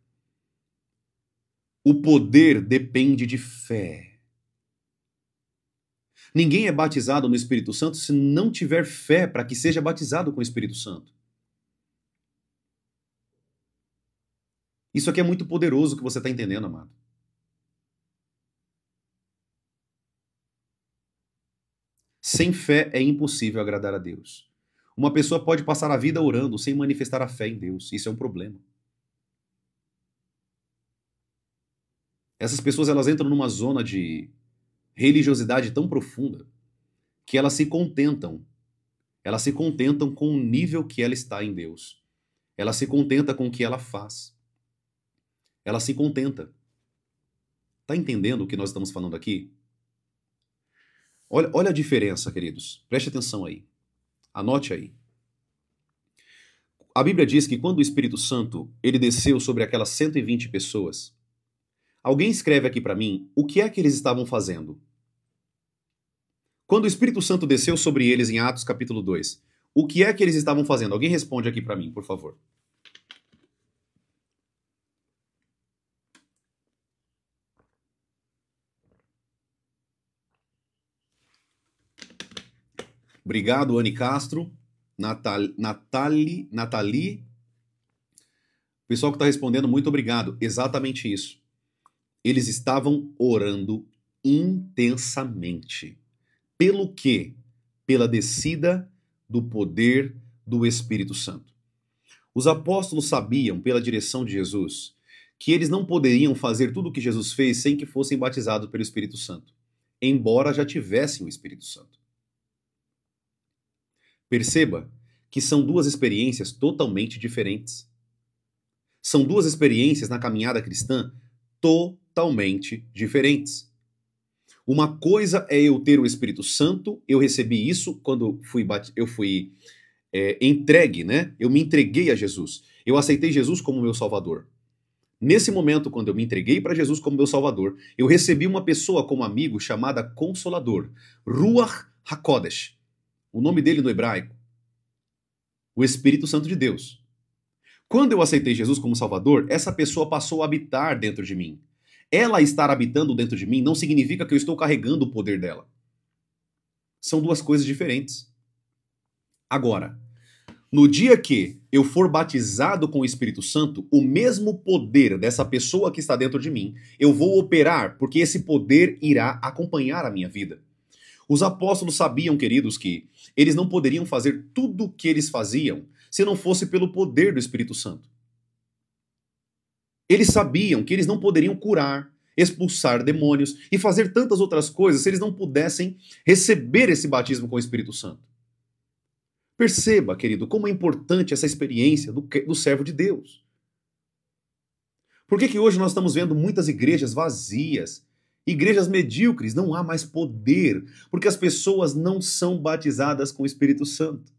O poder depende de fé. Ninguém é batizado no Espírito Santo se não tiver fé para que seja batizado com o Espírito Santo. Isso aqui é muito poderoso que você está entendendo, amado. Sem fé é impossível agradar a Deus. Uma pessoa pode passar a vida orando sem manifestar a fé em Deus. Isso é um problema. Essas pessoas elas entram numa zona de religiosidade tão profunda que elas se contentam. Elas se contentam com o nível que ela está em Deus. Ela se contenta com o que ela faz. Ela se contenta. Tá entendendo o que nós estamos falando aqui? Olha a diferença, queridos. Preste atenção aí. Anote aí. A Bíblia diz que quando o Espírito Santo ele desceu sobre aquelas 120 pessoas, alguém escreve aqui para mim o que é que eles estavam fazendo. Quando o Espírito Santo desceu sobre eles em Atos capítulo 2, o que é que eles estavam fazendo? Alguém responde aqui para mim, por favor. Obrigado, Anne Castro, Nathalie. Pessoal que está respondendo, muito obrigado. Exatamente isso. Eles estavam orando intensamente. Pelo quê? Pela descida do poder do Espírito Santo. Os apóstolos sabiam, pela direção de Jesus, que eles não poderiam fazer tudo o que Jesus fez sem que fossem batizados pelo Espírito Santo, embora já tivessem o Espírito Santo. Perceba que são duas experiências totalmente diferentes. São duas experiências na caminhada cristã totalmente diferentes. Uma coisa é eu ter o Espírito Santo, eu recebi isso quando eu fui entregue, né? Eu me entreguei a Jesus. Eu aceitei Jesus como meu Salvador. Nesse momento, quando eu me entreguei para Jesus como meu Salvador, eu recebi uma pessoa como amigo chamada Consolador, Ruach HaKodesh. O nome dele no hebraico, o Espírito Santo de Deus. Quando eu aceitei Jesus como Salvador, essa pessoa passou a habitar dentro de mim. Ela estar habitando dentro de mim não significa que eu estou carregando o poder dela. São duas coisas diferentes. Agora, no dia que eu for batizado com o Espírito Santo, o mesmo poder dessa pessoa que está dentro de mim, eu vou operar, porque esse poder irá acompanhar a minha vida. Os apóstolos sabiam, queridos, que eles não poderiam fazer tudo o que eles faziam se não fosse pelo poder do Espírito Santo. Eles sabiam que eles não poderiam curar, expulsar demônios e fazer tantas outras coisas se eles não pudessem receber esse batismo com o Espírito Santo. Perceba, querido, como é importante essa experiência do servo de Deus. Por que hoje nós estamos vendo muitas igrejas vazias, igrejas medíocres, não há mais poder, porque as pessoas não são batizadas com o Espírito Santo.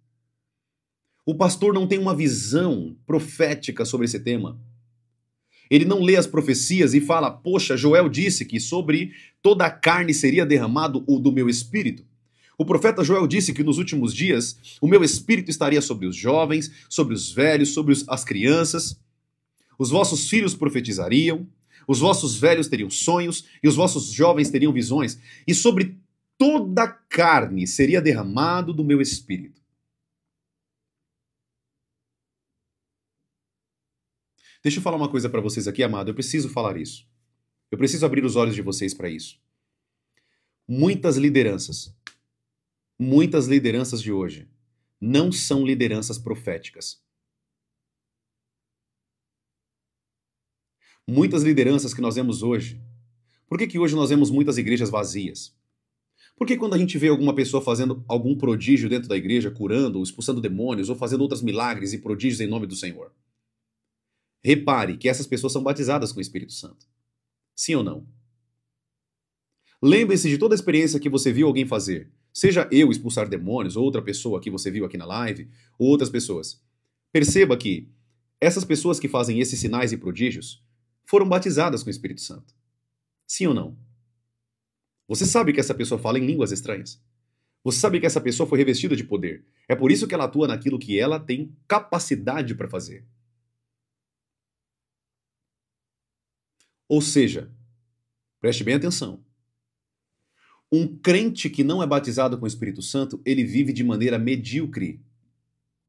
O pastor não tem uma visão profética sobre esse tema. Ele não lê as profecias e fala, poxa, Joel disse que sobre toda a carne seria derramado o do meu espírito. O profeta Joel disse que nos últimos dias o meu espírito estaria sobre os jovens, sobre os velhos, sobre as crianças. Os vossos filhos profetizariam, os vossos velhos teriam sonhos e os vossos jovens teriam visões. E sobre toda a carne seria derramado do meu espírito. Deixa eu falar uma coisa para vocês aqui, amado. Eu preciso falar isso. Eu preciso abrir os olhos de vocês para isso. Muitas lideranças de hoje não são lideranças proféticas. Muitas lideranças que nós vemos hoje. Por que hoje nós vemos muitas igrejas vazias? Porque quando a gente vê alguma pessoa fazendo algum prodígio dentro da igreja, curando, ou expulsando demônios, ou fazendo outros milagres e prodígios em nome do Senhor, repare que essas pessoas são batizadas com o Espírito Santo. Sim ou não? Lembre-se de toda a experiência que você viu alguém fazer. Seja eu expulsar demônios, ou outra pessoa que você viu aqui na live, ou outras pessoas. Perceba que essas pessoas que fazem esses sinais e prodígios foram batizadas com o Espírito Santo. Sim ou não? Você sabe que essa pessoa fala em línguas estranhas. Você sabe que essa pessoa foi revestida de poder. É por isso que ela atua naquilo que ela tem capacidade para fazer. Ou seja, preste bem atenção. Um crente que não é batizado com o Espírito Santo, ele vive de maneira medíocre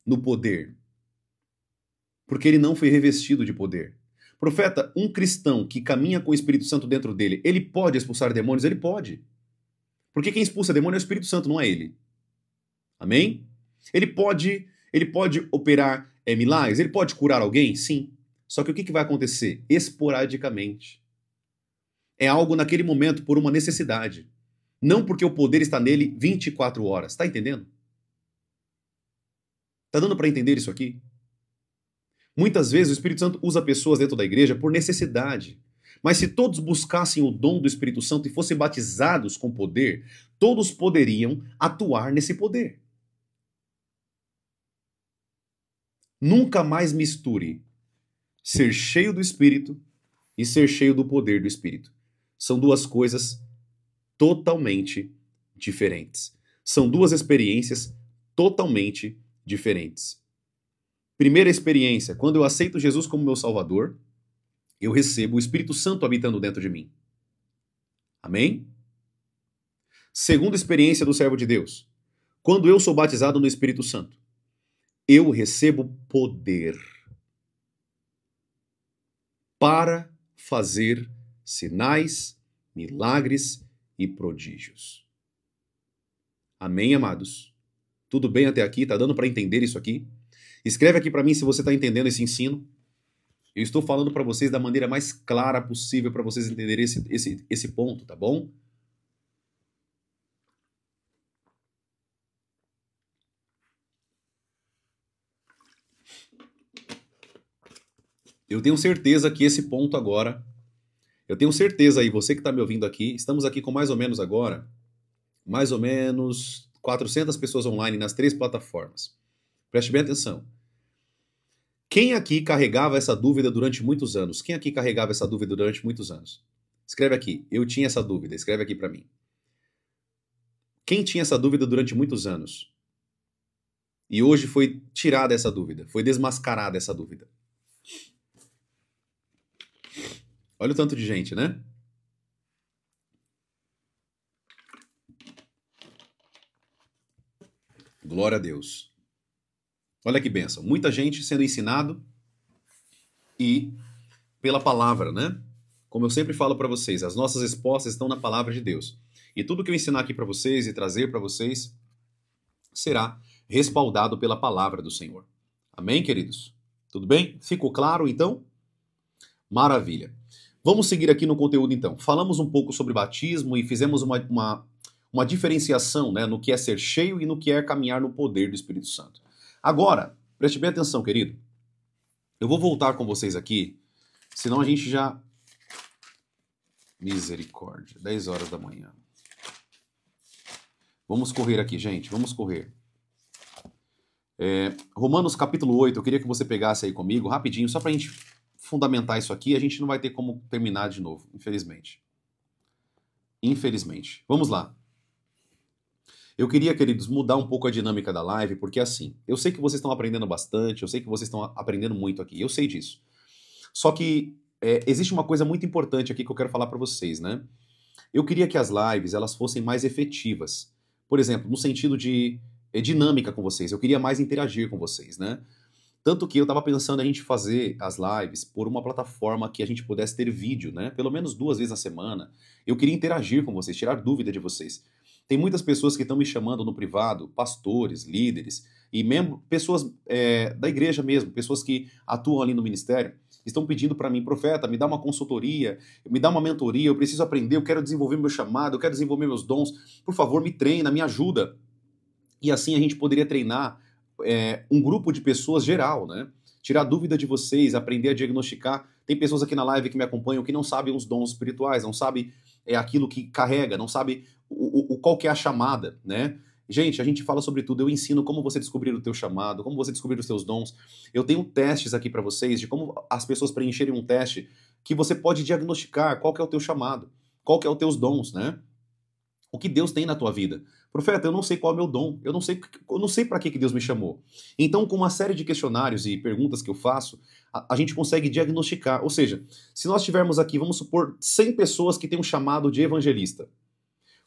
no poder. Porque ele não foi revestido de poder. Profeta, um cristão que caminha com o Espírito Santo dentro dele, ele pode expulsar demônios? Ele pode. Porque quem expulsa demônio é o Espírito Santo, não é ele. Amém? Ele pode operar milagres? Ele pode curar alguém? Sim. Só que o que vai acontecer? Esporadicamente. É algo naquele momento por uma necessidade. Não porque o poder está nele 24 horas. Está entendendo? Está dando para entender isso aqui? Muitas vezes o Espírito Santo usa pessoas dentro da igreja por necessidade. Mas se todos buscassem o dom do Espírito Santo e fossem batizados com poder, todos poderiam atuar nesse poder. Nunca mais misture ser cheio do Espírito e ser cheio do poder do Espírito. São duas coisas totalmente diferentes. São duas experiências totalmente diferentes. Primeira experiência, quando eu aceito Jesus como meu Salvador, eu recebo o Espírito Santo habitando dentro de mim. Amém? Segunda experiência do servo de Deus, quando eu sou batizado no Espírito Santo, eu recebo poder para fazer sinais, milagres e prodígios. Amém, amados? Tudo bem até aqui? Tá dando para entender isso aqui? Escreve aqui para mim se você está entendendo esse ensino. Eu estou falando para vocês da maneira mais clara possível para vocês entenderem esse ponto, tá bom? Eu tenho certeza que esse ponto agora, eu tenho certeza aí, você que está me ouvindo aqui, estamos aqui com mais ou menos 400 pessoas online nas 3 plataformas. Preste bem atenção. Quem aqui carregava essa dúvida durante muitos anos? Quem aqui carregava essa dúvida durante muitos anos? Escreve aqui, eu tinha essa dúvida, escreve aqui para mim. Quem tinha essa dúvida durante muitos anos? E hoje foi tirada essa dúvida, foi desmascarada essa dúvida. Olha o tanto de gente, né? Glória a Deus. Olha que bênção. Muita gente sendo ensinado e pela palavra, né? Como eu sempre falo para vocês, as nossas respostas estão na palavra de Deus. E tudo que eu ensinar aqui para vocês e trazer para vocês será respaldado pela palavra do Senhor. Amém, queridos? Tudo bem? Ficou claro, então? Maravilha. Vamos seguir aqui no conteúdo então. Falamos um pouco sobre batismo e fizemos uma diferenciação, né, no que é ser cheio e no que é caminhar no poder do Espírito Santo. Agora, preste bem atenção, querido. Eu vou voltar com vocês aqui, senão a gente já... Misericórdia, 10 horas da manhã. Vamos correr aqui, gente, vamos correr. Romanos capítulo 8, eu queria que você pegasse aí comigo, rapidinho, só pra gente fundamentar isso aqui, a gente não vai ter como terminar de novo, infelizmente. Infelizmente. Vamos lá. Eu queria, queridos, mudar um pouco a dinâmica da live, porque assim, eu sei que vocês estão aprendendo bastante, eu sei que vocês estão aprendendo muito aqui, eu sei disso. Só que existe uma coisa muito importante aqui que eu quero falar para vocês, né? Eu queria que as lives elas fossem mais efetivas. Por exemplo, no sentido de dinâmica com vocês, eu queria mais interagir com vocês, né? Tanto que eu estava pensando em a gente fazer as lives por uma plataforma que a gente pudesse ter vídeo, né? Pelo menos 2 vezes na semana. Eu queria interagir com vocês, tirar dúvida de vocês. Tem muitas pessoas que estão me chamando no privado, pastores, líderes, e mesmo pessoas da igreja mesmo, pessoas que atuam ali no ministério, estão pedindo para mim, profeta, me dá uma consultoria, me dá uma mentoria, eu preciso aprender, eu quero desenvolver meu chamado, eu quero desenvolver meus dons, por favor, me treina, me ajuda. E assim a gente poderia treinar um grupo de pessoas geral, né? Tirar dúvida de vocês, aprender a diagnosticar. Tem pessoas aqui na live que me acompanham que não sabem os dons espirituais, não sabem aquilo que carrega, não sabem qual que é a chamada, né? Gente, a gente fala sobre tudo, eu ensino como você descobrir o teu chamado, como você descobrir os seus dons. Eu tenho testes aqui para vocês de como as pessoas preencherem um teste que você pode diagnosticar qual que é o teu chamado, qual que é os teus dons, né? O que Deus tem na tua vida. Profeta, eu não sei qual é o meu dom, eu não sei para que Deus me chamou. Então, com uma série de questionários e perguntas que eu faço, a gente consegue diagnosticar. Ou seja, se nós tivermos aqui, vamos supor, 100 pessoas que têm um chamado de evangelista.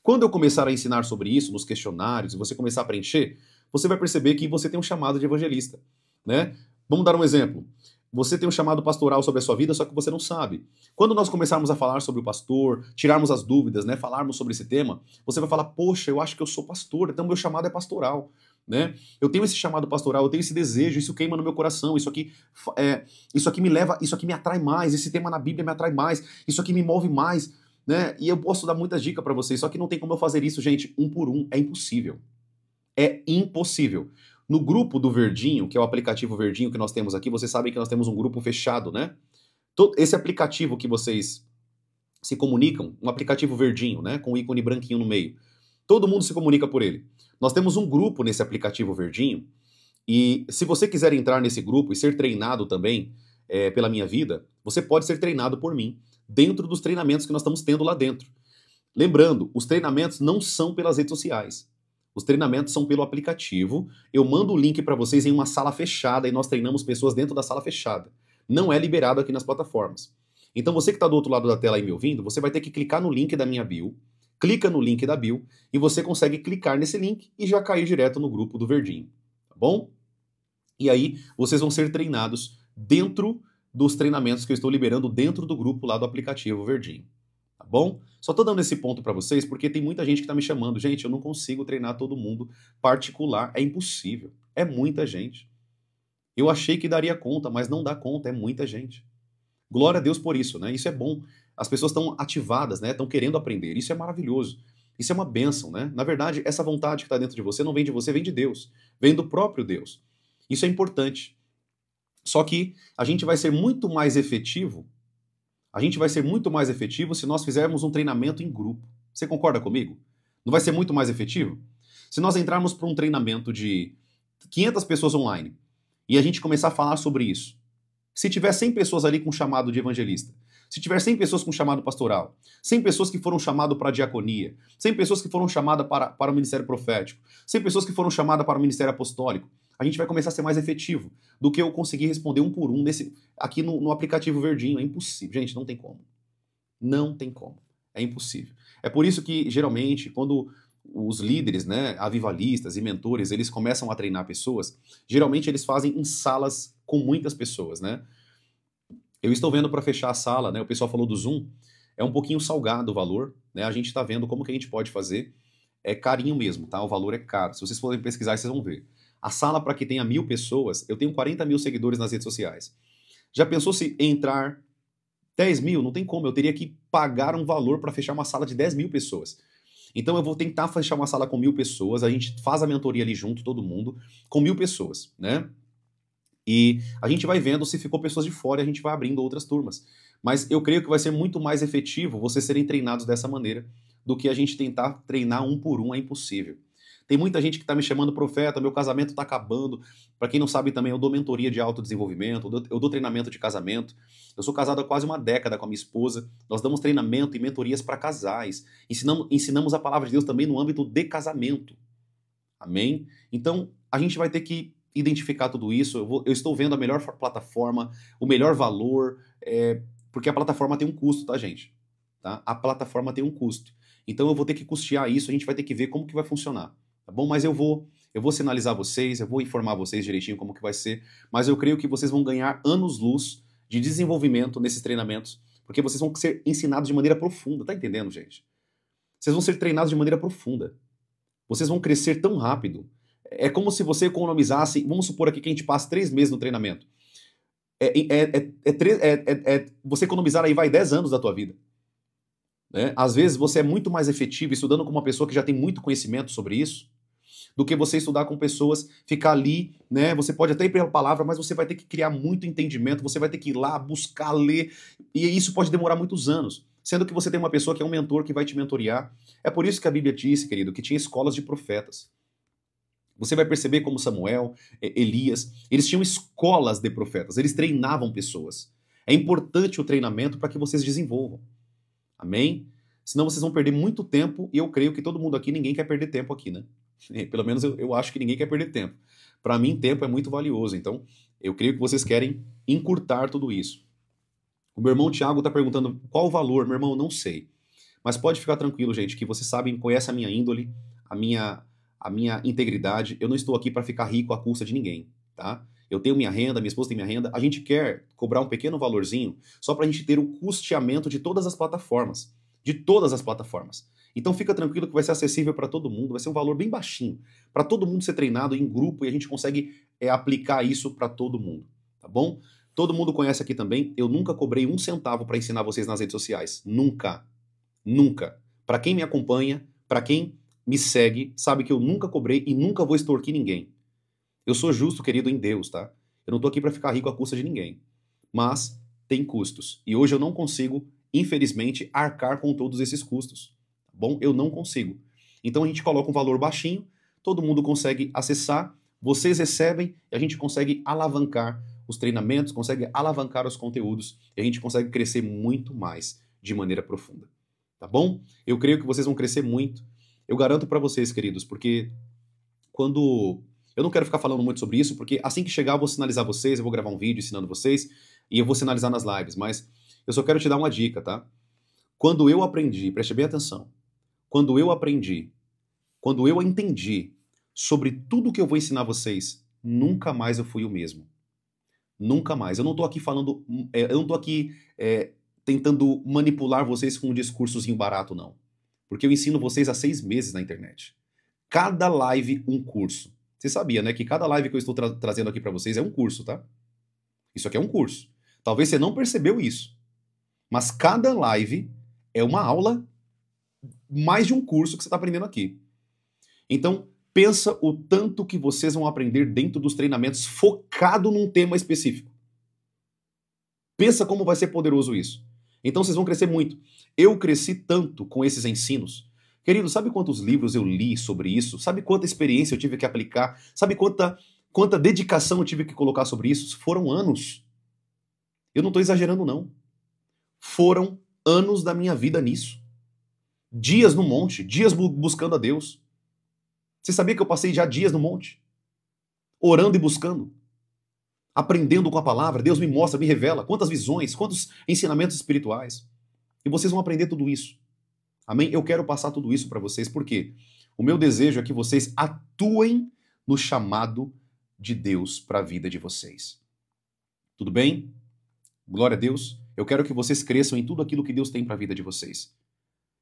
Quando eu começar a ensinar sobre isso nos questionários e você começar a preencher, você vai perceber que você tem um chamado de evangelista, né? Vamos dar um exemplo. Você tem um chamado pastoral sobre a sua vida, só que você não sabe. Quando nós começarmos a falar sobre o pastor, tirarmos as dúvidas, né, falarmos sobre esse tema, você vai falar, poxa, eu acho que eu sou pastor, então meu chamado é pastoral, né? Eu tenho esse chamado pastoral, eu tenho esse desejo, isso queima no meu coração, isso aqui me leva, isso aqui me atrai mais, esse tema na Bíblia me atrai mais, isso aqui me move mais, né? E eu posso dar muitas dicas para vocês, só que não tem como eu fazer isso, gente, um por um, é impossível. É impossível. No grupo do Verdinho, que é o aplicativo Verdinho que nós temos aqui, vocês sabem que nós temos um grupo fechado, né? Esse aplicativo que vocês se comunicam, um aplicativo verdinho, né? Com o ícone branquinho no meio. Todo mundo se comunica por ele. Nós temos um grupo nesse aplicativo verdinho e se você quiser entrar nesse grupo e ser treinado também pela minha vida, você pode ser treinado por mim dentro dos treinamentos que nós estamos tendo lá dentro. Lembrando, os treinamentos não são pelas redes sociais. Os treinamentos são pelo aplicativo. Eu mando o link para vocês em uma sala fechada e nós treinamos pessoas dentro da sala fechada. Não é liberado aqui nas plataformas. Então você que está do outro lado da tela aí me ouvindo, você vai ter que clicar no link da minha bio, clica no link da bio e você consegue clicar nesse link e já cair direto no grupo do Verdinho, tá bom? E aí vocês vão ser treinados dentro dos treinamentos que eu estou liberando dentro do grupo lá do aplicativo Verdinho. Tá bom? Só tô dando esse ponto para vocês porque tem muita gente que tá me chamando. Gente, eu não consigo treinar todo mundo particular. É impossível. É muita gente. Eu achei que daria conta, mas não dá conta. É muita gente. Glória a Deus por isso, né? Isso é bom. As pessoas estão ativadas, né? Estão querendo aprender. Isso é maravilhoso. Isso é uma bênção, né? Na verdade, essa vontade que está dentro de você não vem de você, vem de Deus. Vem do próprio Deus. Isso é importante. Só que a gente vai ser muito mais efetivo. A gente vai ser muito mais efetivo se nós fizermos um treinamento em grupo. Você concorda comigo? Não vai ser muito mais efetivo? Se nós entrarmos para um treinamento de 500 pessoas online e a gente começar a falar sobre isso, se tiver 100 pessoas ali com chamado de evangelista, se tiver 100 pessoas com chamado pastoral, 100 pessoas que foram chamadas para a diaconia, 100 pessoas que foram chamadas para o ministério profético, 100 pessoas que foram chamadas para o ministério apostólico, a gente vai começar a ser mais efetivo do que eu conseguir responder um por um aqui no aplicativo Verdinho. É impossível. Gente, não tem como. Não tem como. É impossível. É por isso que, geralmente, quando os líderes, né, avivalistas e mentores, eles começam a treinar pessoas, geralmente eles fazem em salas com muitas pessoas, né? Eu estou vendo para fechar a sala, né? O pessoal falou do Zoom. É um pouquinho salgado o valor, né? A gente está vendo como que a gente pode fazer. É carinho mesmo, tá? O valor é caro. Se vocês forem pesquisar, vocês vão ver. A sala para que tenha 1000 pessoas, eu tenho 40 mil seguidores nas redes sociais. Já pensou se entrar 10 mil, não tem como, eu teria que pagar um valor para fechar uma sala de 10 mil pessoas. Então eu vou tentar fechar uma sala com 1.000 pessoas, a gente faz a mentoria ali junto, todo mundo, com 1.000 pessoas, né? E a gente vai vendo se ficou pessoas de fora e a gente vai abrindo outras turmas. Mas eu creio que vai ser muito mais efetivo vocês serem treinados dessa maneira do que a gente tentar treinar um por um, é impossível. Tem muita gente que está me chamando profeta, meu casamento está acabando. Para quem não sabe também, eu dou mentoria de autodesenvolvimento, eu dou treinamento de casamento. Eu sou casado há quase uma década com a minha esposa. Nós damos treinamento e mentorias para casais. Ensinamos a palavra de Deus também no âmbito de casamento. Amém? Então, a gente vai ter que identificar tudo isso. Eu estou vendo a melhor plataforma, o melhor valor, porque a plataforma tem um custo, tá, gente? Tá? A plataforma tem um custo. Então eu vou ter que custear isso, a gente vai ter que ver como que vai funcionar, tá bom? Mas eu vou sinalizar vocês, eu vou informar vocês direitinho como que vai ser, mas eu creio que vocês vão ganhar anos-luz de desenvolvimento nesses treinamentos, porque vocês vão ser ensinados de maneira profunda, tá entendendo, gente? Vocês vão ser treinados de maneira profunda. Vocês vão crescer tão rápido. É como se você economizasse, vamos supor aqui que a gente passe 3 meses no treinamento. Você economizar aí vai 10 anos da tua vida. Né? Às vezes você é muito mais efetivo estudando com uma pessoa que já tem muito conhecimento sobre isso, do que você estudar com pessoas, ficar ali, né? Você pode até ir pela palavra, mas você vai ter que criar muito entendimento, você vai ter que ir lá, buscar, ler, e isso pode demorar muitos anos. Sendo que você tem uma pessoa que é um mentor que vai te mentorear. É por isso que a Bíblia disse, querido, que tinha escolas de profetas. Você vai perceber como Samuel, Elias, eles tinham escolas de profetas, eles treinavam pessoas. É importante o treinamento para que vocês desenvolvam. Amém? Senão vocês vão perder muito tempo, e eu creio que todo mundo aqui, ninguém quer perder tempo aqui, né? Pelo menos eu acho que ninguém quer perder tempo. Para mim, tempo é muito valioso, então eu creio que vocês querem encurtar tudo isso. O meu irmão Tiago está perguntando qual o valor. Meu irmão, eu não sei. Mas pode ficar tranquilo, gente, que vocês sabem, conhecem a minha índole, a minha integridade. Eu não estou aqui para ficar rico à custa de ninguém, tá? Eu tenho minha renda, minha esposa tem minha renda. A gente quer cobrar um pequeno valorzinho só para a gente ter o custeamento de todas as plataformas. De todas as plataformas. Então fica tranquilo que vai ser acessível para todo mundo, vai ser um valor bem baixinho, para todo mundo ser treinado em grupo e a gente consegue aplicar isso para todo mundo, tá bom? Todo mundo conhece aqui também, eu nunca cobrei um centavo para ensinar vocês nas redes sociais, nunca, nunca. Para quem me acompanha, para quem me segue, sabe que eu nunca cobrei e nunca vou extorquir ninguém. Eu sou justo, querido, em Deus, tá? Eu não tô aqui para ficar rico à custa de ninguém, mas tem custos e hoje eu não consigo, infelizmente, arcar com todos esses custos. Bom, eu não consigo. Então a gente coloca um valor baixinho, todo mundo consegue acessar, vocês recebem e a gente consegue alavancar os treinamentos, consegue alavancar os conteúdos e a gente consegue crescer muito mais de maneira profunda. Tá bom? Eu creio que vocês vão crescer muito. Eu garanto para vocês, queridos, porque quando... Eu não quero ficar falando muito sobre isso, porque assim que chegar eu vou sinalizar vocês, eu vou gravar um vídeo ensinando vocês e eu vou sinalizar nas lives, mas eu só quero te dar uma dica, tá? Quando eu aprendi, preste bem atenção, quando eu entendi sobre tudo que eu vou ensinar vocês, nunca mais eu fui o mesmo. Nunca mais. Eu não tô aqui falando, eu não tô aqui tentando manipular vocês com um discursozinho barato, não. Porque eu ensino vocês há 6 meses na internet. Cada live, um curso. Você sabia, né, que cada live que eu estou trazendo aqui para vocês é um curso, tá? Isso aqui é um curso. Talvez você não percebeu isso. Mas cada live é uma aula, mais de um curso que você está aprendendo aqui. Então, pensa o tanto que vocês vão aprender dentro dos treinamentos focado num tema específico. Pensa como vai ser poderoso isso. Então vocês vão crescer muito. Eu cresci tanto com esses ensinos. Querido, sabe quantos livros eu li sobre isso? Sabe quanta experiência eu tive que aplicar? Sabe quanta dedicação eu tive que colocar sobre isso? Foram anos. Eu não estou exagerando, não. Foram anos da minha vida nisso. Dias no monte, dias buscando a Deus. Você sabia que eu passei já dias no monte? Orando e buscando. Aprendendo com a palavra. Deus me mostra, me revela. Quantas visões, quantos ensinamentos espirituais. E vocês vão aprender tudo isso. Amém? Eu quero passar tudo isso para vocês, porque o meu desejo é que vocês atuem no chamado de Deus para a vida de vocês. Tudo bem? Glória a Deus. Eu quero que vocês cresçam em tudo aquilo que Deus tem para a vida de vocês.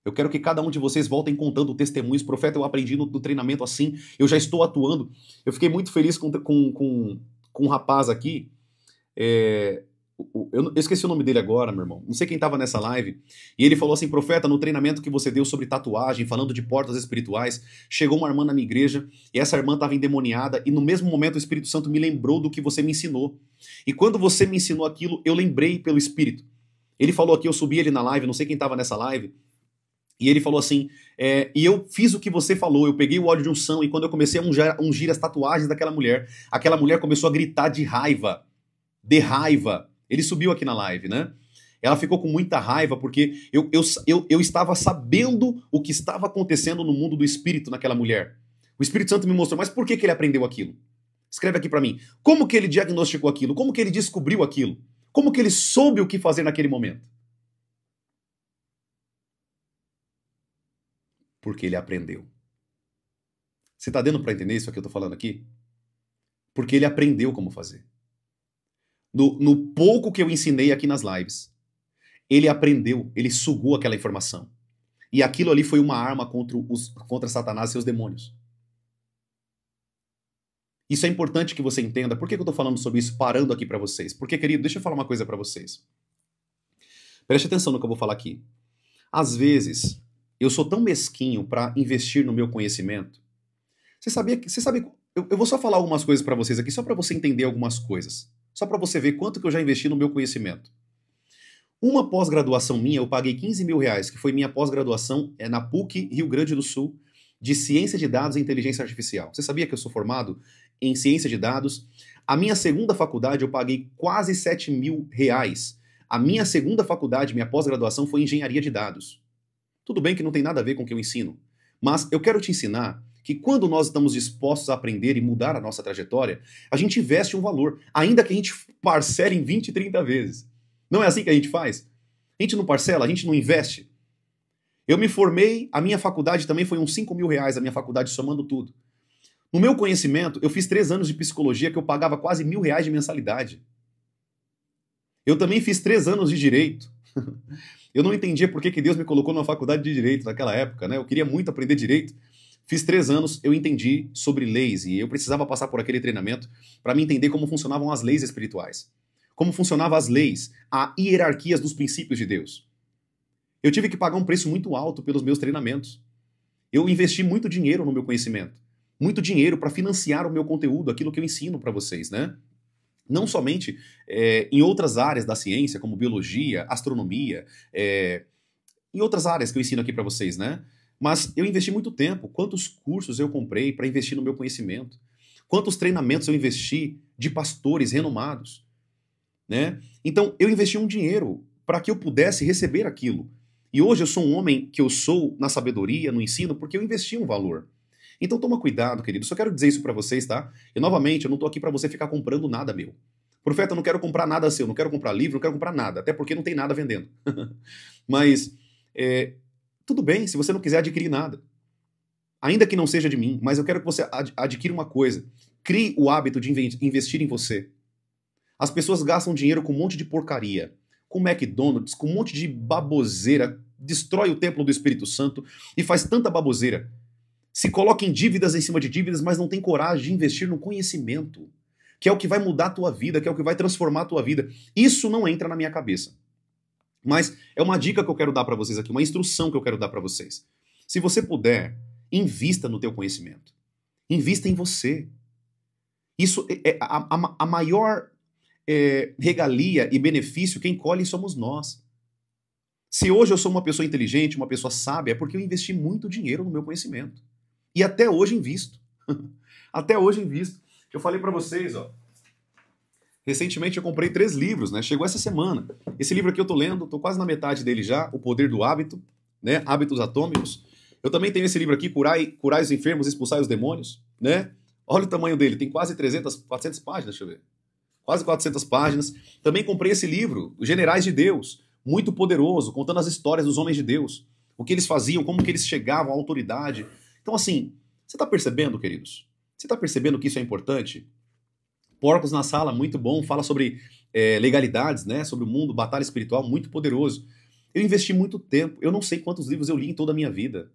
Eu quero que cada um de vocês voltem contando testemunhos. Profeta, eu aprendi no treinamento assim, eu já estou atuando. Eu fiquei muito feliz com um rapaz aqui. Eu esqueci o nome dele agora, meu irmão. Não sei quem estava nessa live. E ele falou assim: profeta, no treinamento que você deu sobre tatuagem, falando de portas espirituais, chegou uma irmã na minha igreja e essa irmã estava endemoniada. E no mesmo momento o Espírito Santo me lembrou do que você me ensinou. E quando você me ensinou aquilo, eu lembrei pelo Espírito. Ele falou aqui, eu subi ele na live, não sei quem estava nessa live. E ele falou assim, e eu fiz o que você falou, eu peguei o óleo de unção e quando eu comecei a ungir as tatuagens daquela mulher, aquela mulher começou a gritar de raiva. De raiva. Ele subiu aqui na live, né? Ela ficou com muita raiva porque eu estava sabendo o que estava acontecendo no mundo do espírito naquela mulher. O Espírito Santo me mostrou, mas por que ele aprendeu aquilo? Escreve aqui para mim. Como que ele diagnosticou aquilo? Como que ele descobriu aquilo? Como que ele soube o que fazer naquele momento? Porque ele aprendeu. Você está dando para entender isso que eu estou falando aqui? Porque ele aprendeu como fazer. No pouco que eu ensinei aqui nas lives, ele aprendeu, ele sugou aquela informação. E aquilo ali foi uma arma contra Satanás e seus demônios. Isso é importante que você entenda. Por que eu estou falando sobre isso parando aqui para vocês? Porque, querido, deixa eu falar uma coisa para vocês. Preste atenção no que eu vou falar aqui. Às vezes, eu sou tão mesquinho para investir no meu conhecimento. Você sabe, eu vou só falar algumas coisas para vocês aqui, só para você entender algumas coisas. Só para você ver quanto que eu já investi no meu conhecimento. Uma pós-graduação minha, eu paguei 15 mil reais, que foi minha pós-graduação na PUC, Rio Grande do Sul, de Ciência de Dados e Inteligência Artificial. Você sabia que eu sou formado em Ciência de Dados? A minha segunda faculdade, eu paguei quase 7 mil reais. A minha segunda faculdade, minha pós-graduação, foi Engenharia de Dados. Tudo bem que não tem nada a ver com o que eu ensino, mas eu quero te ensinar que quando nós estamos dispostos a aprender e mudar a nossa trajetória, a gente investe um valor, ainda que a gente parcele em 20, 30 vezes. Não é assim que a gente faz? A gente não parcela, a gente não investe. Eu me formei, a minha faculdade também foi uns 5 mil reais, a minha faculdade somando tudo. No meu conhecimento, eu fiz 3 anos de psicologia que eu pagava quase R$ 1.000 de mensalidade. Eu também fiz 3 anos de direito. Eu não entendia por que Deus me colocou numa faculdade de direito naquela época, né? Eu queria muito aprender direito. Fiz 3 anos, eu entendi sobre leis e eu precisava passar por aquele treinamento para me entender como funcionavam as leis espirituais. Como funcionavam as leis, as hierarquias dos princípios de Deus. Eu tive que pagar um preço muito alto pelos meus treinamentos. Eu investi muito dinheiro no meu conhecimento. Muito dinheiro para financiar o meu conteúdo, aquilo que eu ensino para vocês, né? Não somente em outras áreas da ciência, como biologia, astronomia, em outras áreas que eu ensino aqui para vocês, né? Mas eu investi muito tempo. Quantos cursos eu comprei para investir no meu conhecimento? Quantos treinamentos eu investi de pastores renomados? Né? Então, eu investi um dinheiro para que eu pudesse receber aquilo. E hoje eu sou um homem que eu sou na sabedoria, no ensino, porque eu investi um valor. Então toma cuidado, querido. Só quero dizer isso para vocês, tá? E novamente, eu não tô aqui para você ficar comprando nada meu. Profeta, eu não quero comprar nada seu, não quero comprar livro, não quero comprar nada, até porque não tem nada vendendo. Mas tudo bem se você não quiser adquirir nada. Ainda que não seja de mim, mas eu quero que você adquira uma coisa. Crie o hábito de investir em você. As pessoas gastam dinheiro com um monte de porcaria, com McDonald's, com um monte de baboseira, destrói o templo do Espírito Santo e faz tanta baboseira. Se coloca em dívidas em cima de dívidas, mas não tem coragem de investir no conhecimento, que é o que vai mudar a tua vida, que é o que vai transformar a tua vida. Isso não entra na minha cabeça. Mas é uma dica que eu quero dar para vocês aqui, uma instrução que eu quero dar para vocês. Se você puder, invista no teu conhecimento. Invista em você. Isso é a maior regalia e benefício, quem colhe somos nós. Se hoje eu sou uma pessoa inteligente, uma pessoa sábia, é porque eu investi muito dinheiro no meu conhecimento. E até hoje invisto. Até hoje invisto. Eu falei para vocês, ó. Recentemente eu comprei 3 livros, né? Chegou essa semana. Esse livro aqui eu tô lendo, tô quase na metade dele já, O Poder do Hábito, né? Hábitos Atômicos. Eu também tenho esse livro aqui, Curai os Enfermos, Expulsai os Demônios, né? Olha o tamanho dele, tem quase 400 páginas, deixa eu ver. Quase 400 páginas. Também comprei esse livro, Os Generais de Deus, muito poderoso, contando as histórias dos homens de Deus, o que eles faziam, como que eles chegavam à autoridade. Então assim, você tá percebendo, queridos? Você tá percebendo que isso é importante? Porcos na Sala, muito bom, fala sobre legalidades, né? Sobre o mundo, batalha espiritual, muito poderoso. Eu investi muito tempo, eu não sei quantos livros eu li em toda a minha vida.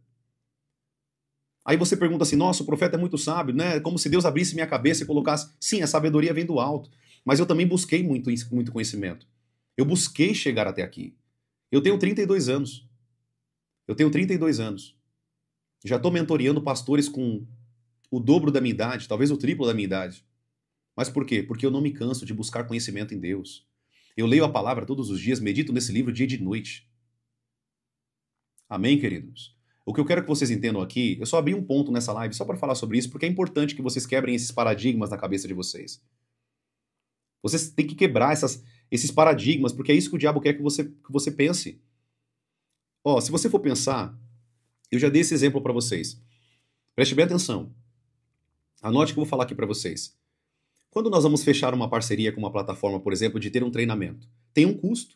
Aí você pergunta assim, nossa, o profeta é muito sábio, né? Como se Deus abrisse minha cabeça e colocasse, sim, a sabedoria vem do alto. Mas eu também busquei muito conhecimento. Eu busquei chegar até aqui. Eu tenho 32 anos. Eu tenho 32 anos. Já estou mentoreando pastores com o dobro da minha idade, talvez o triplo da minha idade. Mas por quê? Porque eu não me canso de buscar conhecimento em Deus. Eu leio a palavra todos os dias, medito nesse livro dia e de noite. Amém, queridos? O que eu quero que vocês entendam aqui, eu só abri um ponto nessa live só para falar sobre isso, porque é importante que vocês quebrem esses paradigmas na cabeça de vocês. Vocês têm que quebrar esses paradigmas, porque é isso que o diabo quer que você pense. Ó, se você for pensar, eu já dei esse exemplo para vocês. Preste bem atenção. Anote o que eu vou falar aqui para vocês. Quando nós vamos fechar uma parceria com uma plataforma, por exemplo, de ter um treinamento, tem um custo.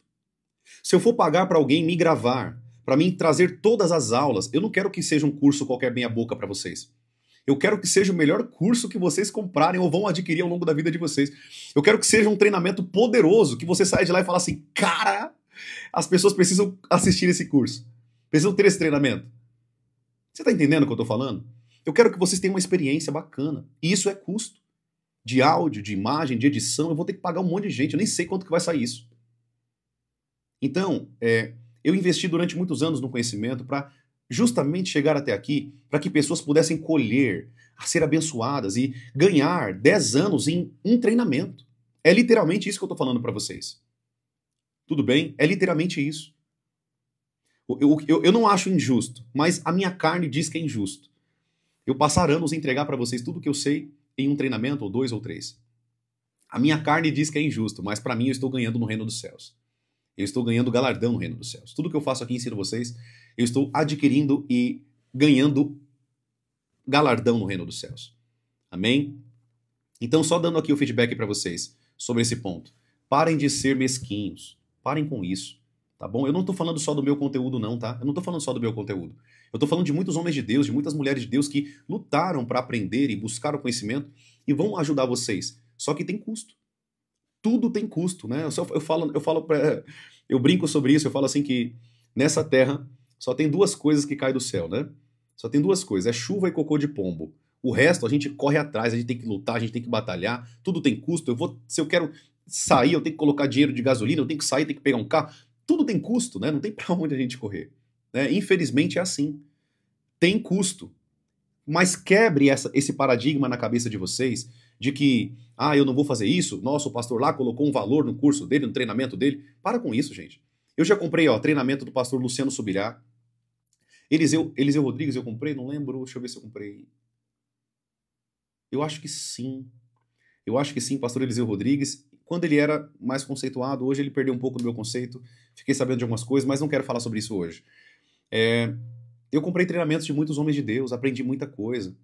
Se eu for pagar para alguém me gravar, para mim trazer todas as aulas, eu não quero que seja um curso qualquer meia boca para vocês. Eu quero que seja o melhor curso que vocês comprarem ou vão adquirir ao longo da vida de vocês. Eu quero que seja um treinamento poderoso, que você saia de lá e fale assim, cara, as pessoas precisam assistir esse curso. Precisam ter esse treinamento. Você está entendendo o que eu estou falando? Eu quero que vocês tenham uma experiência bacana. E isso é custo. De áudio, de imagem, de edição, eu vou ter que pagar um monte de gente. Eu nem sei quanto que vai sair isso. Então, eu investi durante muitos anos no conhecimento para justamente chegar até aqui, para que pessoas pudessem colher, ser abençoadas e ganhar 10 anos em um treinamento. É literalmente isso que eu estou falando para vocês. Tudo bem? É literalmente isso. Eu não acho injusto, mas a minha carne diz que é injusto. Eu passar anos e entregar para vocês tudo que eu sei em um treinamento, ou 2 ou 3. A minha carne diz que é injusto, mas para mim eu estou ganhando no reino dos céus. Eu estou ganhando galardão no reino dos céus. Tudo que eu faço aqui e ensino vocês, eu estou adquirindo e ganhando galardão no reino dos céus. Amém? Então, só dando aqui o feedback para vocês sobre esse ponto. Parem de ser mesquinhos. Parem com isso. Tá bom? Eu não estou falando só do meu conteúdo, não, tá? Eu não estou falando só do meu conteúdo. Eu estou falando de muitos homens de Deus, de muitas mulheres de Deus que lutaram para aprender e buscar o conhecimento e vão ajudar vocês. Só que tem custo. Tudo tem custo, né? Eu brinco sobre isso, eu falo assim que nessa terra só tem 2 coisas que caem do céu, né? Só tem 2 coisas, é chuva e cocô de pombo. O resto a gente corre atrás, a gente tem que lutar, a gente tem que batalhar, tudo tem custo. Se eu quero sair, eu tenho que colocar dinheiro de gasolina, eu tenho que sair, tenho que pegar um carro. Tudo tem custo, né? Não tem para onde a gente correr. Né? Infelizmente é assim. Tem custo. Mas quebre esse paradigma na cabeça de vocês de que, eu não vou fazer isso, nossa, o pastor lá colocou um valor no curso dele, no treinamento dele. Para com isso, gente. Eu já comprei, treinamento do pastor Luciano Subirá. Eliseu Rodrigues eu comprei, não lembro, deixa eu ver se eu comprei. Eu acho que sim. Eu acho que sim, pastor Eliseu Rodrigues. Quando ele era mais conceituado, hoje ele perdeu um pouco do meu conceito. Fiquei sabendo de algumas coisas, mas não quero falar sobre isso hoje. Eu comprei treinamentos de muitos homens de Deus, aprendi muita coisa.